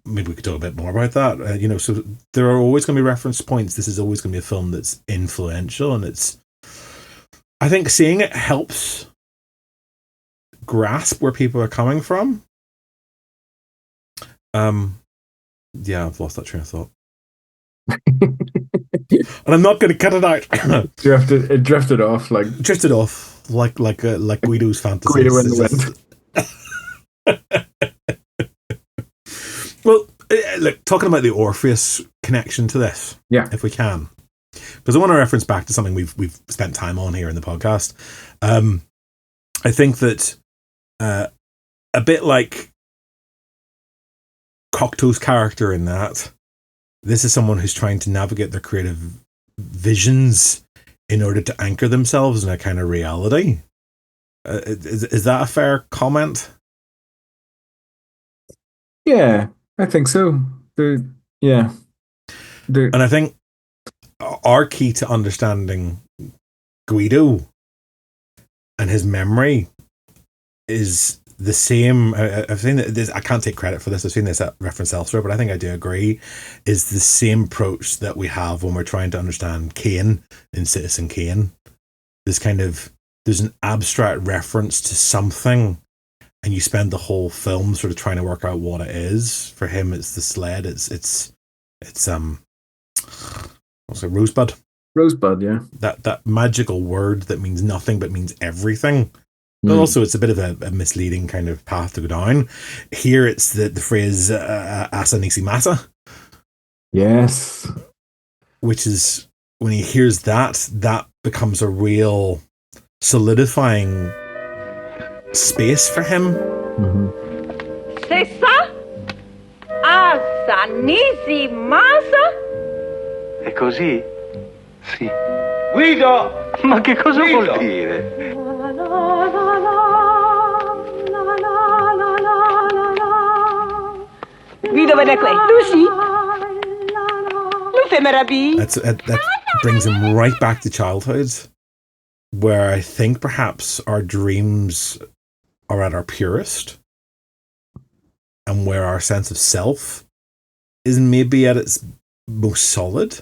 Maybe we could talk a bit more about that. So there are always going to be reference points. This is always going to be a film that's influential, and I think seeing it helps grasp where people are coming from. Yeah, I've lost that train of thought. And I'm not going to cut it out.
It drifted off like
Guido's fantasies.
Guido in the wind.
Well, look, talking about the Orpheus connection to this,
yeah,
if we can, because I want to reference back to something we've spent time on here in the podcast. I think that a bit like Cocteau's character in that, this is someone who's trying to navigate their creative visions in order to anchor themselves in a kind of reality. Is that a fair comment?
Yeah, I think so. And
I think our key to understanding Guido and his memory is the same. I've seen this. I can't take credit for this. I've seen this reference elsewhere, but I think I do agree. Is the same approach that we have when we're trying to understand Kane in Citizen Kane. There's an abstract reference to something, and you spend the whole film sort of trying to work out what it is. For him, it's the sled. It's what's it? Rosebud.
Rosebud, yeah.
That magical word that means nothing but means everything. But also, it's a bit of a misleading kind of path to go down. Here, it's the phrase "Asa Nisi Masa."
Yes.
Which is, when he hears that becomes a real solidifying space for him.
C'est ça? Asa Nisi Masa?
È così? Sì.
Guido!
Ma che cosa vuol dire?
Guido venne qui. Lucy? Lui fait meraville.
That brings him right back to childhood, where I think perhaps our dreams are at our purest. and where our sense of self is maybe at its most solid.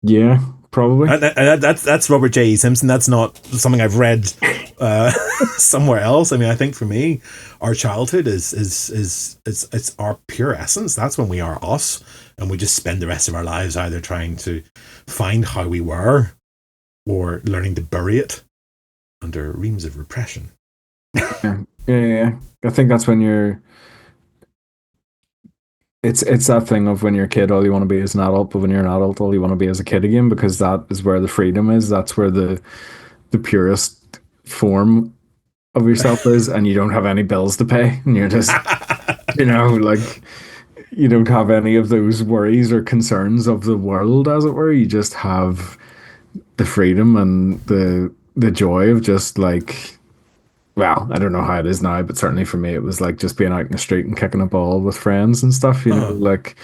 Yeah, probably.
And that's Robert J. Simpson. That's not something I've read somewhere else. I mean, I think for me, our childhood is it's our pure essence. That's when we are us, and we just spend the rest of our lives either trying to find how we were or learning to bury it under reams of repression.
Yeah. I think that's when you're. It's that thing of when you're a kid, all you want to be is an adult, but when you're an adult, all you want to be is a kid again, because that is where the freedom is. That's where the purest form of yourself is, and you don't have any bills to pay, and you're just, like, you don't have any of those worries or concerns of the world, as it were. You just have the freedom and the joy of just like. Well, I don't know how it is now, but certainly for me, it was like just being out in the street and kicking a ball with friends and stuff, like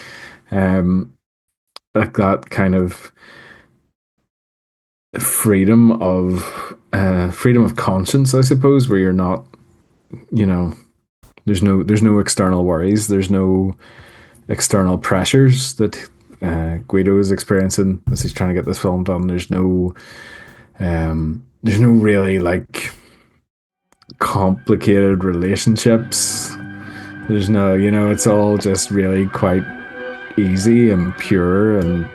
that kind of freedom of conscience, I suppose, where you're not, there's no external worries, there's no external pressures that Guido is experiencing as he's trying to get this film done. There's no really like complicated relationships. There's no, it's all just really quite easy and pure and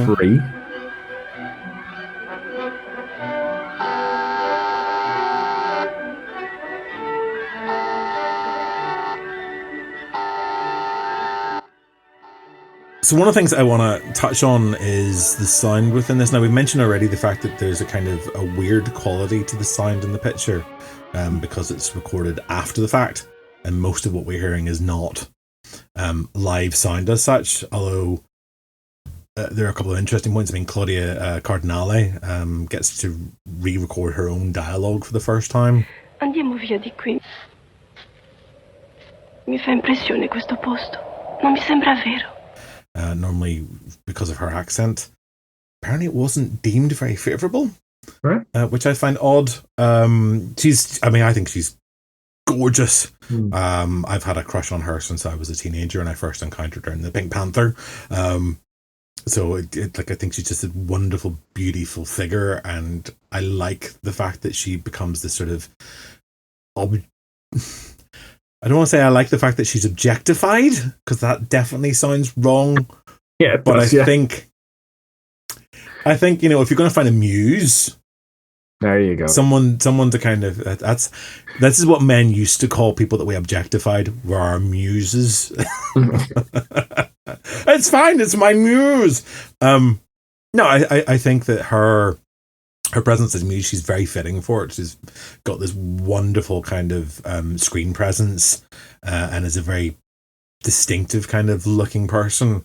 free.
So one of the things I want to touch on is the sound within this. Now, we've mentioned already the fact that there's a kind of a weird quality to the sound in the picture, because it's recorded after the fact, and most of what we're hearing is not live sound as such, although there are a couple of interesting points. I mean, Claudia Cardinale gets to re-record her own dialogue for the first time.
Andiamo via di qui. Mi fa impressione questo posto. Non mi sembra vero.
Normally, because of her accent, apparently it wasn't deemed very favourable,
right?
Which I find odd. I think she's gorgeous. I've had a crush on her since I was a teenager, and I first encountered her in the Pink Panther. So I think she's just a wonderful, beautiful figure, and I like the fact that she becomes this sort of I don't want to say I like the fact that she's objectified, because that definitely sounds wrong.
Yeah,
but I think if you're going to find a muse,
there you go.
Someone to kind of this is what men used to call people that we objectified, were our muses. It's fine. It's my muse. No, I think that her presence as muse, she's very fitting for it. She's got this wonderful kind of screen presence, and is a very distinctive kind of looking person.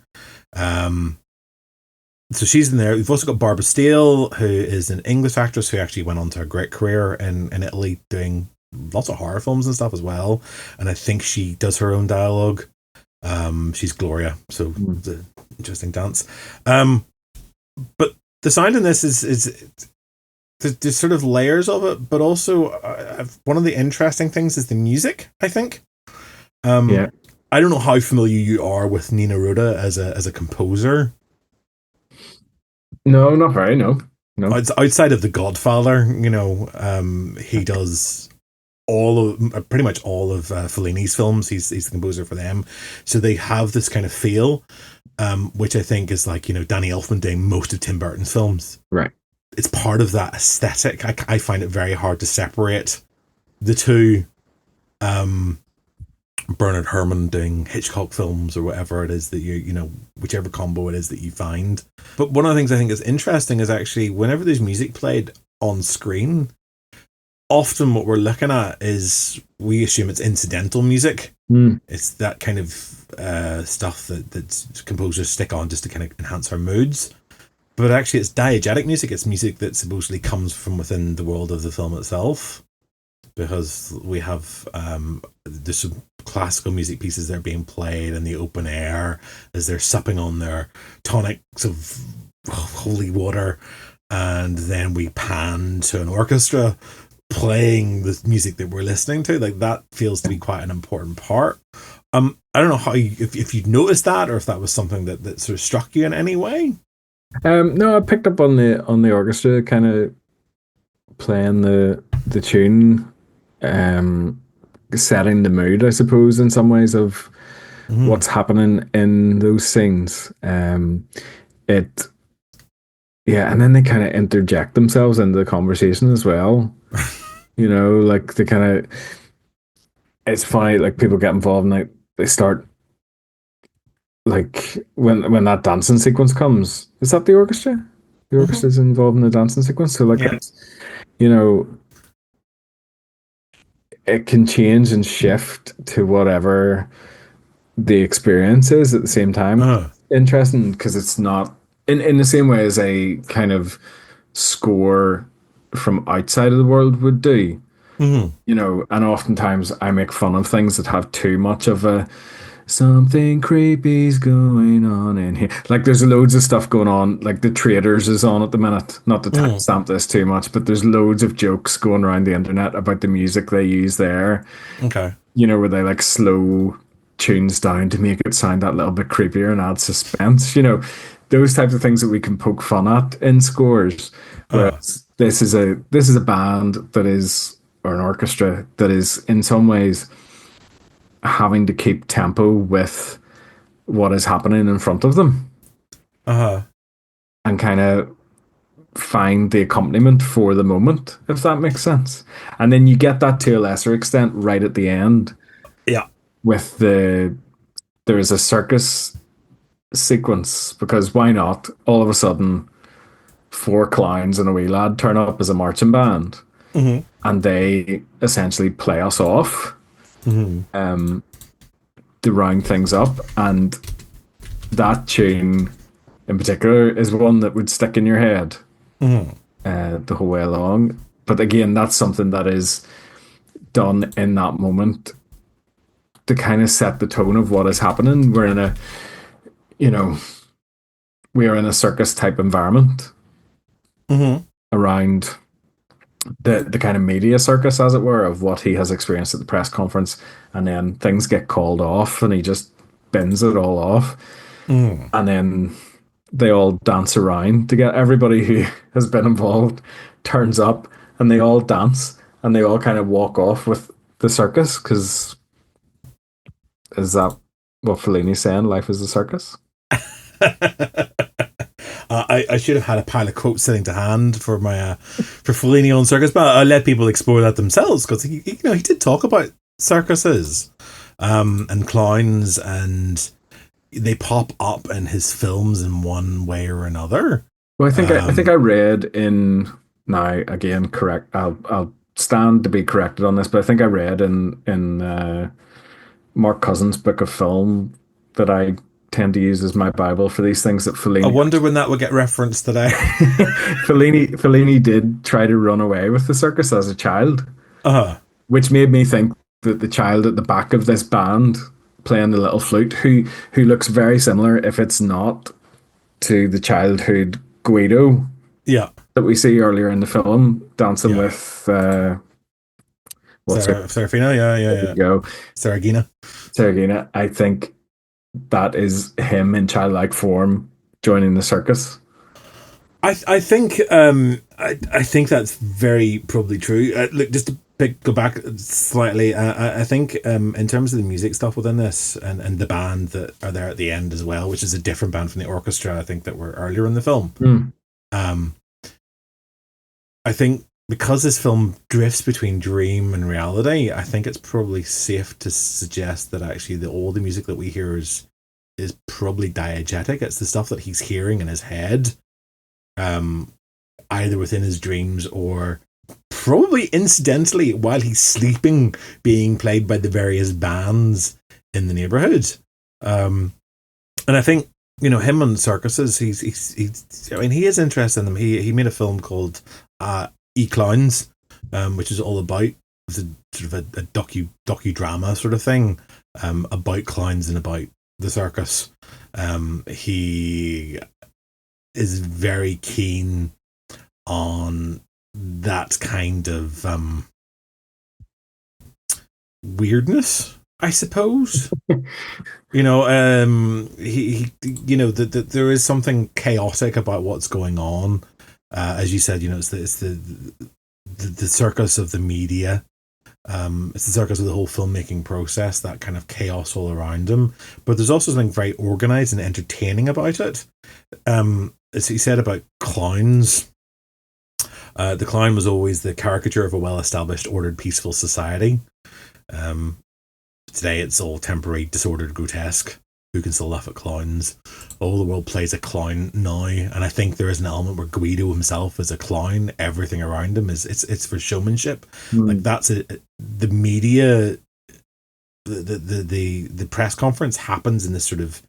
So she's in there. We've also got Barbara Steele, who is an English actress who actually went on to a great career in Italy, doing lots of horror films and stuff as well. And I think she does her own dialogue. She's Gloria, so it's an interesting dance. But the sound in this is there's sort of layers of it, but also one of the interesting things is the music, I think.
Yeah.
I don't know how familiar you are with Nino Rota as a composer.
No, not very. No.
Outside of The Godfather, he does pretty much all of Fellini's films. He's the composer for them, so they have this kind of feel, which I think is like Danny Elfman doing most of Tim Burton's films.
Right.
It's part of that aesthetic. I find it very hard to separate the two. Bernard Herrmann doing Hitchcock films, or whatever it is that whichever combo it is that you find. But one of the things I think is interesting is actually whenever there's music played on screen, often what we're looking at is, we assume it's incidental music. It's that kind of stuff that composers stick on just to kind of enhance our moods. But actually it's diegetic music. It's music that supposedly comes from within the world of the film itself, because we have there's some classical music pieces that are being played in the open air as they're supping on their tonics of holy water, and then we pan to an orchestra playing the music that we're listening to. Like, that feels to be quite an important part. I don't know how if you'd noticed that, or if that was something that sort of struck you in any way.
No, I picked up on the orchestra kind of playing the tune, setting the mood, I suppose, in some ways of what's happening in those scenes. And then they kind of interject themselves into the conversation as well. Like they kind of, it's funny, like people get involved and they start, like when that dancing sequence comes, is that the orchestra? The orchestra's involved in the dancing sequence. So like, it's, it can change and shift to whatever the experience is at the same time. Interesting, because it's not in the same way as a kind of score from outside of the world would do. And oftentimes I make fun of things that have too much of a something creepy's going on in here. Like there's loads of stuff going on. Like The Traitors is on at the minute. Not to timestamp this too much, but there's loads of jokes going around the internet about the music they use there.
Okay.
Where they like slow tunes down to make it sound that little bit creepier and add suspense. Those types of things that we can poke fun at in scores. Whereas this is a band that is, or an orchestra that is in some ways having to keep tempo with what is happening in front of them. And kind of find the accompaniment for the moment, if that makes sense. And then you get that to a lesser extent right at the end.
Yeah.
With there is a circus sequence, because why not? All of a sudden, 4 clowns and a wee lad turn up as a marching band. And they essentially play us off. To round things up, and that tune in particular is one that would stick in your head the whole way along. But again, that's something that is done in that moment to kind of set the tone of what is happening. We're in a circus type environment around the kind of media circus, as it were, of what he has experienced at the press conference, and then things get called off and he just bins it all off. And then they all dance around to get everybody who has been involved turns up, and they all dance and they all kind of walk off with the circus, because is that what Fellini's saying? Life is a circus?
I should have had a pile of quotes sitting to hand for my for Fellini on circus, but I let people explore that themselves, because he did talk about circuses and clowns, and they pop up in his films in one way or another.
Well, I think I read in, now again, correct. I'll stand to be corrected on this, but I think I read in Mark Cousins' book of film that I tend to use as my Bible for these things, that Fellini... I
wonder when that will get referenced today.
Fellini did try to run away with the circus as a child, which made me think that the child at the back of this band playing the little flute, who looks very similar, if it's not to the childhood Guido that we see earlier in the film, dancing with...
Serafina, yeah.
Go.
Saragina.
I think that is him in childlike form joining the circus.
I think I think that's very probably true. Look, just to go back slightly, I think in terms of the music stuff within this, and the band that are there at the end as well, which is a different band from the orchestra, I think, that were earlier in the film. I think because this film drifts between dream and reality, I think it's probably safe to suggest that actually all the music that we hear is probably diegetic. It's the stuff that he's hearing in his head, either within his dreams or probably incidentally while he's sleeping, being played by the various bands in the neighborhood. And I think, him on circuses, he's I mean, he is interested in them. He made a film called E-Clowns, which is all about a docudrama sort of thing, about clowns and about the circus. He is very keen on that kind of weirdness, I suppose. You know, he you know, there is something chaotic about what's going on. As you said, you know, it's the circus of the media. It's the circus of the whole filmmaking process, that kind of chaos all around him. But there's also something very organized and entertaining about it. As he said about clowns, the clown was always the caricature of a well-established, ordered, peaceful society. Today it's all temporary, disordered, grotesque. Who can still laugh at clowns? All the world plays a clown now, and I think there is an element where Guido himself is a clown. Everything around him it's for showmanship. Like that's the media. The press conference happens in this sort of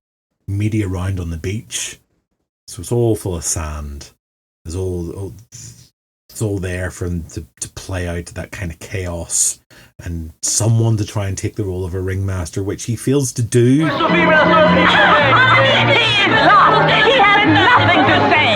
media round on the beach, so it's all full of sand. It's all there for him to play out that kind of chaos, and someone to try and take the role of a ringmaster, which he fails to do.
He is lost. He has nothing to say.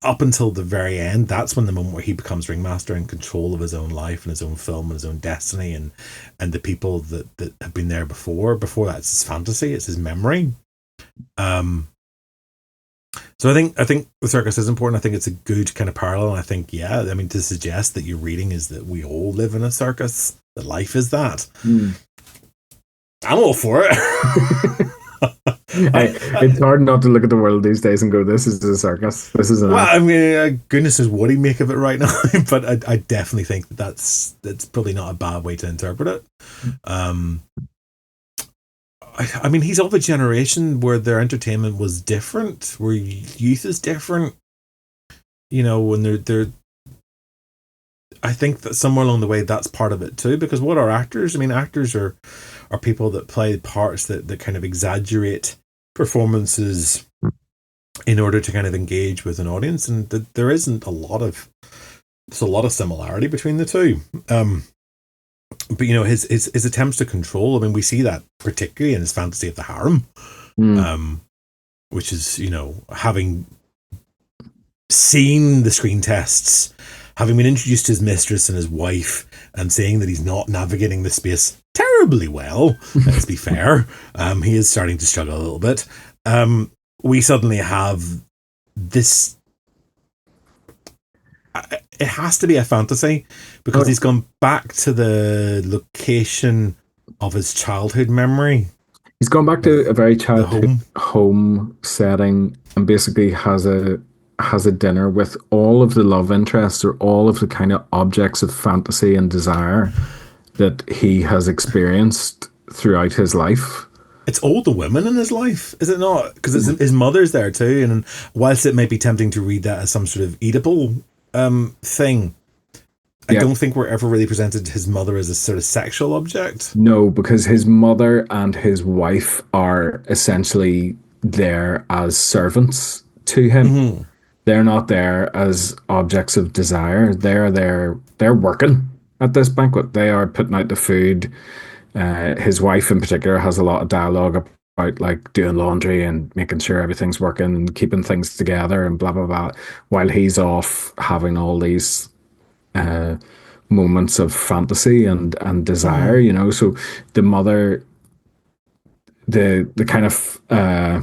Up until the very end, that's when the moment where he becomes ringmaster, in control of his own life and his own film and his own destiny, and the people that have been there before. Before that, it's his fantasy, it's his memory. So I think the circus is important. I think it's a good kind of parallel. And I think, yeah, I mean, to suggest that you're reading is that we all live in a circus, that life is that. I'm all for it.
It's hard not to look at the world these days and go, this is a circus. This is
I mean, goodness knows what he make of it right now. But I definitely think that's probably not a bad way to interpret it. I mean, he's of a generation where their entertainment was different, where youth is different. You know, when they're I think that somewhere along the way that's part of it too, because what are actors? I mean, actors are people that play parts that kind of exaggerate performances in order to kind of engage with an audience, and there isn't a lot of similarity between the two. But you know, his attempts to control, I mean, we see that particularly in his fantasy of the harem, which is, you know, having seen the screen tests, having been introduced to his mistress and his wife, and saying that he's not navigating the space terribly well, let's be fair, he is starting to struggle a little bit. We suddenly have this. It has to be a fantasy, because he's gone back to the location of his childhood memory.
He's gone back to a very childhood home setting, and basically has a dinner with all of the love interests, or all of the kind of objects of fantasy and desire that he has experienced throughout his life.
It's all the women in his life, is it not? Because his mother's there too, and whilst it may be tempting to read that as some sort of Oedipal thing, I don't think we're ever really presented his mother as a sort of sexual object.
No, because his mother and his wife are essentially there as servants to him. They're not there as objects of desire. They're working at this banquet. They are putting out the food. His wife in particular has a lot of dialogue about like doing laundry and making sure everything's working and keeping things together and blah blah blah, while he's off having all these moments of fantasy and desire, you know. So the mother, the kind of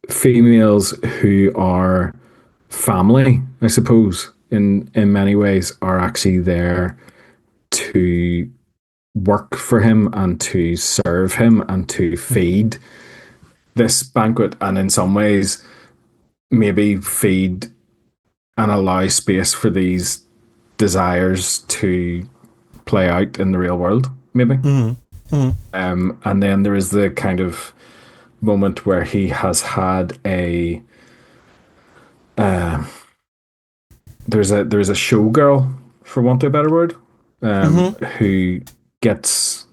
females who are family, I suppose, in many ways, are actually there to work for him and to serve him and to feed this banquet, and in some ways maybe feed and allow space for these desires to play out in the real world, maybe. And then there is the kind of moment where he has had a there's a showgirl, for want of a better word, who gets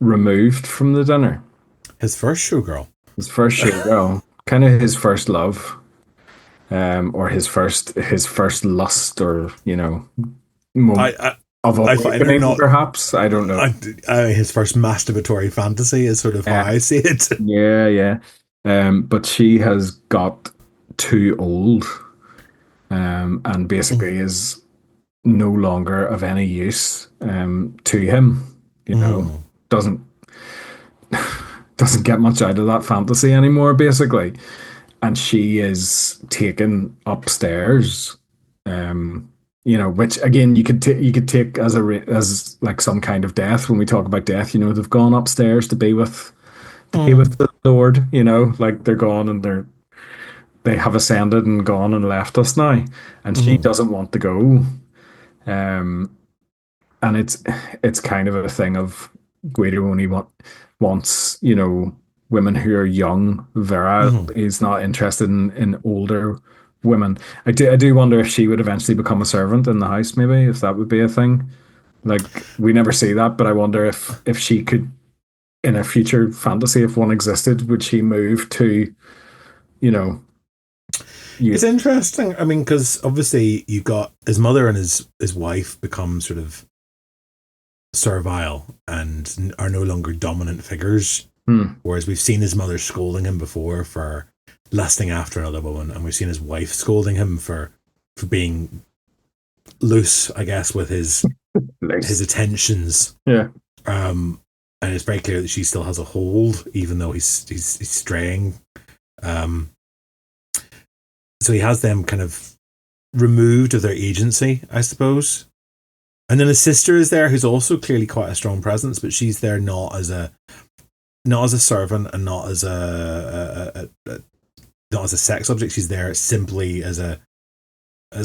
removed from the dinner.
His first showgirl, kind of his first love, or his first lust, or, you know, perhaps, I don't know. His first masturbatory fantasy is sort of how I see it.
Yeah. But she has got too old and basically is no longer of any use to him. You know, doesn't doesn't get much out of that fantasy anymore, basically. And she is taken upstairs. You know, which again you could take as as like some kind of death. When we talk about death, you know, they've gone upstairs to be with the Lord. You know, like they're gone and they have ascended and gone and left us now, and she doesn't want to go. And it's kind of a thing of Guido only wants, you know, women who are young, virile. He's not interested in older women. I do wonder if she would eventually become a servant in the house, maybe, if that would be a thing. Like, we never see that, but I wonder if she could, in a future fantasy, if one existed, would she move to, you know...
It's interesting. I mean, because obviously you've got his mother and his wife become sort of servile and are no longer dominant figures. Whereas we've seen his mother scolding him before for lusting after another woman, and we've seen his wife scolding him for being loose, I guess, with his attentions.
Yeah.
And it's very clear that she still has a hold, even though he's straying. So he has them kind of removed of their agency, I suppose. And then his sister is there, who's also clearly quite a strong presence, but she's there not as a servant and not as not as a sex object. She's there simply as a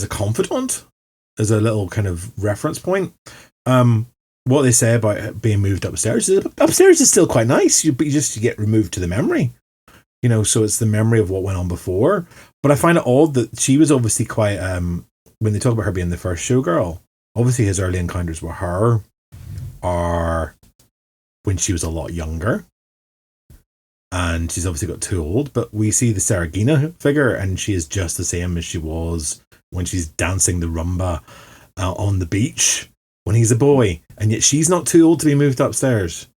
confidant, as a little kind of reference point. What they say about being moved upstairs is still quite nice, but you get removed to the memory. You know, so it's the memory of what went on before. But I find it odd that she was obviously quite, when they talk about her being the first showgirl, obviously his early encounters with her are when she was a lot younger. And she's obviously got too old. But we see the Saragina figure, and she is just the same as she was when she's dancing the rumba on the beach when he's a boy. And yet she's not too old to be moved upstairs.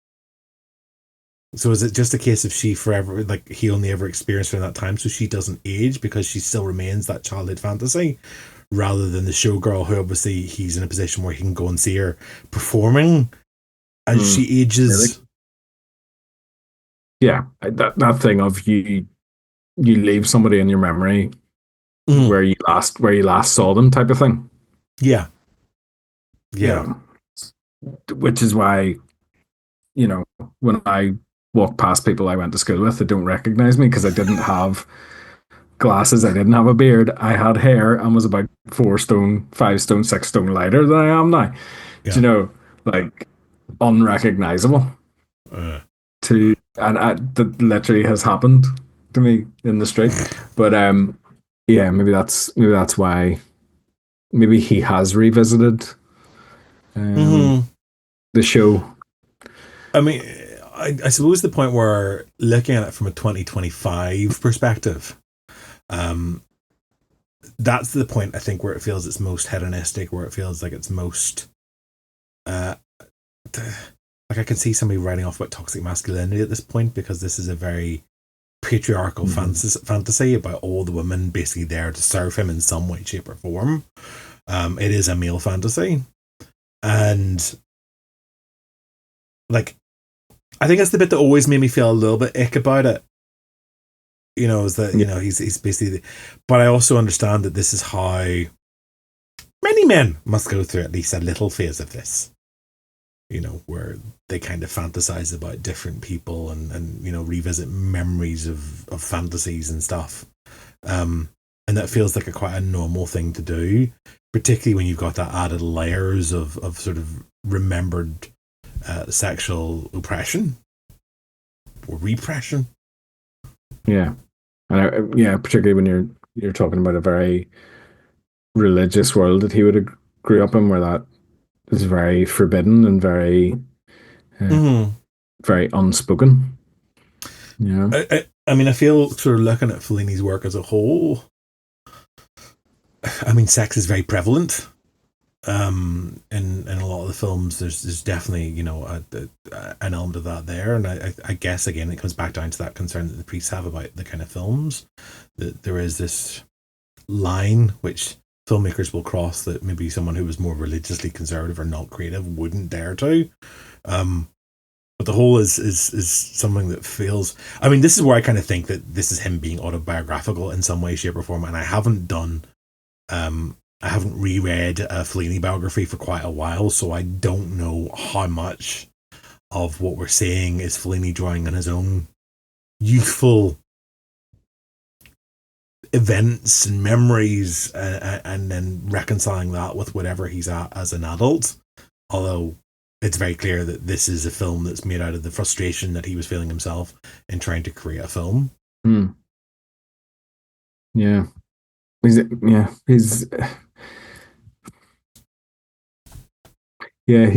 So is it just a case of she forever, like he only ever experienced her in that time, so she doesn't age because she still remains that childhood fantasy, rather than the showgirl who obviously he's in a position where he can go and see her performing and she ages.
Really? Yeah, that thing of you leave somebody in your memory where you last saw them, type of thing.
Yeah.
Which is why, you know, when I walk past people I went to school with that don't recognize me because I didn't have glasses, I didn't have a beard, I had hair and was about 4 stone, 5 stone, 6 stone lighter than I am now. Yeah. You know, like unrecognizable. That literally has happened to me in the street. But yeah, maybe that's why maybe he has revisited the show.
I mean, I suppose the point where looking at it from a 2025 perspective, that's the point I think where it feels it's most hedonistic, where it feels like it's most like I can see somebody writing off about toxic masculinity at this point, because this is a very patriarchal fantasy about all the women basically there to serve him in some way, shape or form. It is a male fantasy, and like I think that's the bit that always made me feel a little bit ick about it. You know, is that, you know, he's basically, but I also understand that this is how many men must go through at least a little phase of this, you know, where they kind of fantasize about different people and you know, revisit memories of fantasies and stuff. And that feels like quite a normal thing to do, particularly when you've got that added layers of sort of remembered sexual oppression or repression.
Yeah, and particularly when you're talking about a very religious world that he would have grew up in, where that is very forbidden and very very unspoken. Yeah,
I mean, I feel sort of looking at Fellini's work as a whole, I mean, sex is very prevalent. In a lot of the films, there's definitely, you know, an element of that there, and I guess again it comes back down to that concern that the priests have about the kind of films, that there is this line which filmmakers will cross that maybe someone who was more religiously conservative or not creative wouldn't dare to. But the whole is something that feels. I mean, this is where I kind of think that this is him being autobiographical in some way, shape, or form. And I haven't reread a Fellini biography for quite a while, so I don't know how much of what we're saying is Fellini drawing on his own youthful events and memories, and then reconciling that with whatever he's at as an adult. Although it's very clear that this is a film that's made out of the frustration that he was feeling himself in trying to create a film.
Yeah. He's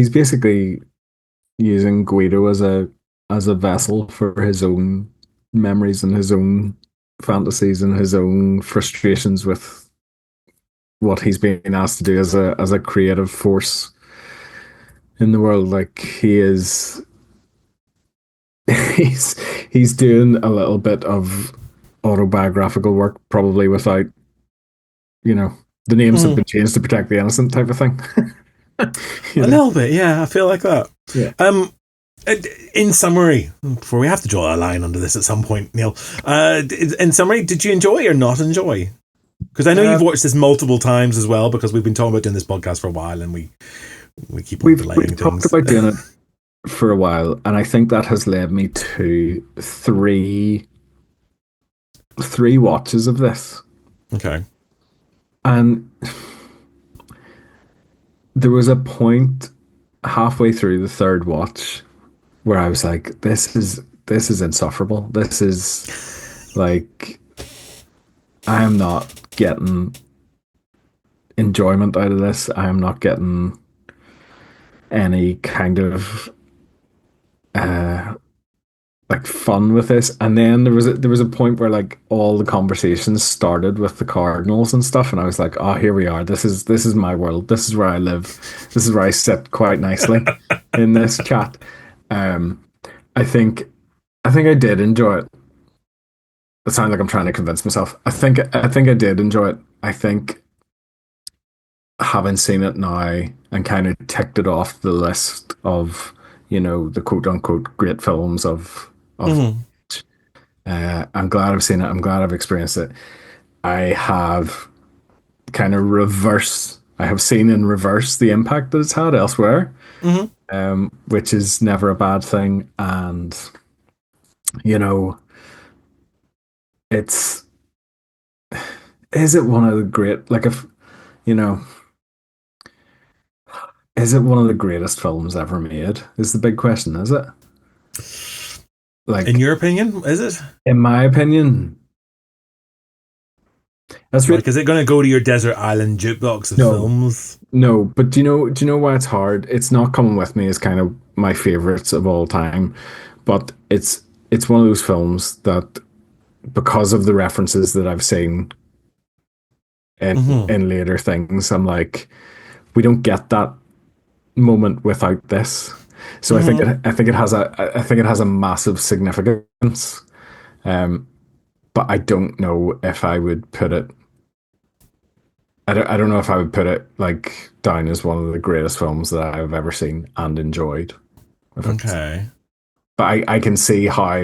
basically using Guido as a vessel for his own memories and his own fantasies and his own frustrations with what he's being asked to do as a creative force in the world. Like he's doing a little bit of autobiographical work, probably without, the names have been changed to protect the innocent type of thing.
A little bit, yeah. I feel like that.
Yeah.
In summary, before we have to draw a line under this at some point, Neil, in summary, did you enjoy or not enjoy? Because I know you've watched this multiple times as well, because we've been talking about doing this podcast for a while, and we keep on delaying things.
We've talked about doing it for a while, and I think that has led me to three watches of this.
Okay.
And there was a point halfway through the third watch where I was like, this is insufferable. This is like, I am not getting enjoyment out of this. I am not getting any kind of like fun with this. And then there was a point where like all the conversations started with the Cardinals and stuff, and I was like, oh, here we are. This is my world. This is where I live. This is where I sit quite nicely in this chat. I think I did enjoy it. It sounds like I'm trying to convince myself. I think I did enjoy it. I think having seen it now and kind of ticked it off the list of, the quote unquote great films of I'm glad I've seen it. I'm glad I've experienced it. I have kind of I have seen in reverse the impact that it's had elsewhere, which is never a bad thing. And, is it one of the great, like, if, is it one of the greatest films ever made? Is the big question, is it? Like,
in your opinion, is it?
In my opinion, that's
right. Is it going to go to your desert island jukebox of films?
No, but do you know why it's hard? It's not coming with me as kind of my favorites of all time, but it's one of those films that, because of the references that I've seen in later things, I'm like, we don't get that moment without this. So I think it has a massive significance, but I don't know if I would put it. I don't know if I would put it like down as one of the greatest films that I've ever seen and enjoyed.
Okay,
but I can see how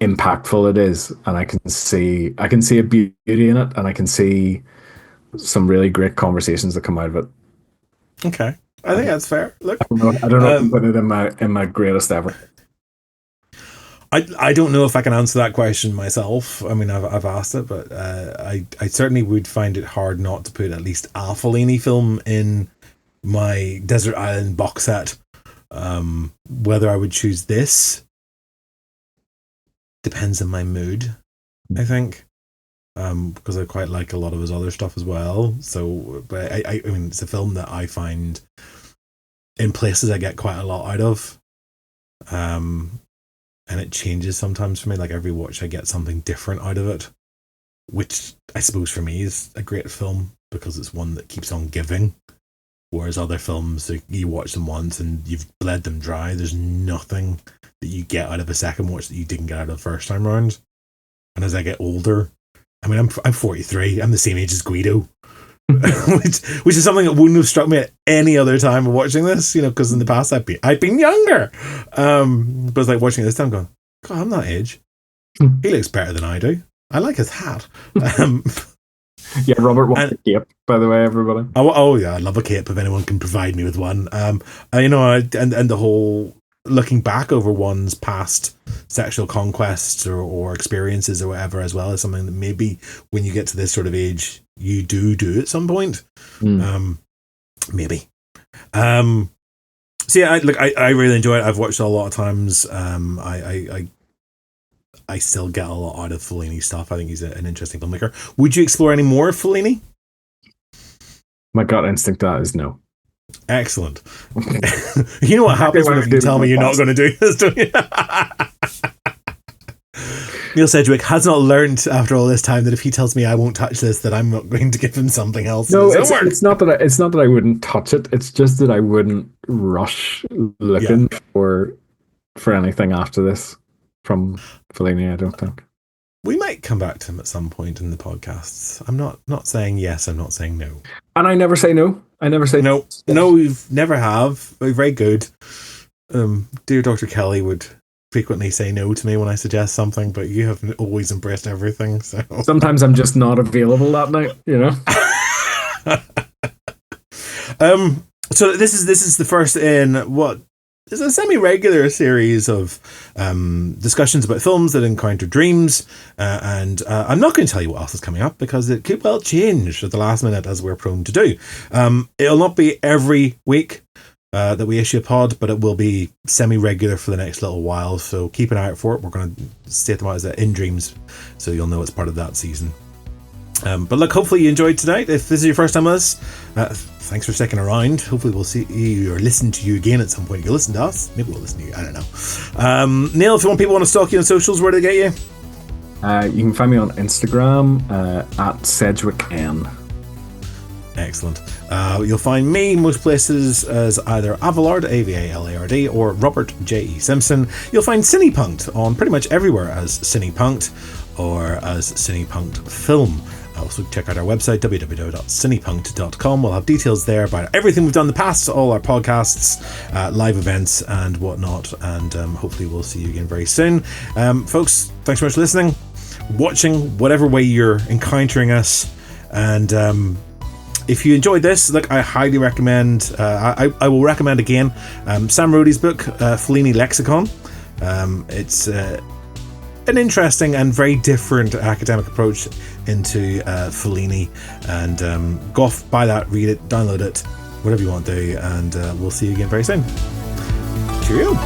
impactful it is, and I can see a beauty in it, and I can see some really great conversations that come out of it.
Okay. I think that's fair. Look,
I don't know if I put it in my greatest ever.
I don't know if I can answer that question myself. I mean, I've asked it, but I certainly would find it hard not to put at least a Fellini film in my Desert Island box set. Whether I would choose this depends on my mood, I think. Because I quite like a lot of his other stuff as well. So, but I mean, it's a film that I find in places I get quite a lot out of. And it changes sometimes for me. Like every watch I get something different out of it, which I suppose for me is a great film because it's one that keeps on giving. Whereas other films, you watch them once and you've bled them dry. There's nothing that you get out of a second watch that you didn't get out of the first time round. And as I get older, I mean, I'm 43. I'm the same age as Guido. which is something that wouldn't have struck me at any other time of watching this, because in the past I've been younger. But it's like watching it this time going, God, I'm that age. He looks better than I do. I like his hat.
Yeah, Robert wants a cape, by the way, everybody.
Oh yeah, I love a cape if anyone can provide me with one. And the whole looking back over one's past sexual conquests or experiences or whatever, as well, as something that maybe when you get to this sort of age you do at some point. Maybe. So yeah, I really enjoy it. I've watched it a lot of times. I still get a lot out of Fellini stuff. I think he's an interesting filmmaker. Would you explore any more of Fellini?
My gut instinct that is no.
Excellent. You know what happens when you tell me you're not going to do this, don't you? Neil Sedgewick has not learned after all this time that if he tells me I won't touch this, that I'm not going to give him something else.
No, it's not that I wouldn't touch it. It's just that I wouldn't rush looking for anything after this from Fellini, I don't think.
We might come back to him at some point in the podcasts. I'm not saying yes, I'm not saying no.
And I never say no. I never say
no. No, we've never have. We're very good. Dear Dr. Kelly would frequently say no to me when I suggest something, but you have always embraced everything. So
sometimes I'm just not available that night,
So this is the first in what is a semi-regular series of discussions about films that encounter dreams, and I'm not going to tell you what else is coming up because it could well change at the last minute, as we're prone to do. It'll not be every week that we issue a pod, but it will be semi-regular for the next little while, so keep an eye out for it. We're going to state them out as In Dreams, so you'll know it's part of that season. But look, hopefully you enjoyed tonight. If this is your first time with us, thanks for sticking around. Hopefully we'll see you or listen to you again at some point. You listen to us, maybe we'll listen to you, I don't know. Neil, if people want to stalk you on socials, where do they get you?
You can find me on Instagram at Sedgewick N.
Excellent. You'll find me most places as either Avalard, Avalard, or Robert J.E. Simpson. You'll find CinePunked on pretty much everywhere as CinePunked or as CinePunked Film. Also check out our website, www.cinepunked.com. We'll have details there about everything we've done in the past, all our podcasts, live events and whatnot, and hopefully we'll see you again very soon. Folks, thanks so much for listening, watching, whatever way you're encountering us, and if you enjoyed this, look, I highly recommend, I will recommend again, Sam Rohde's book, Fellini Lexicon. It's an interesting and very different academic approach into Fellini, and go off, buy that, read it, download it, whatever you want to do, and we'll see you again very soon. Cheerio.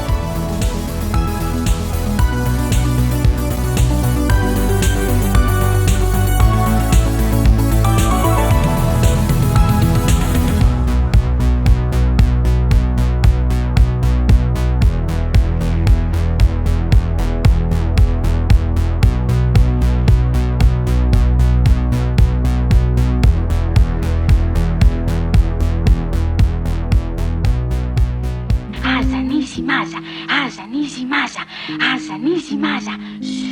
Masa, Nisi, Masa, Nisi, Masa, Nisi, Masa.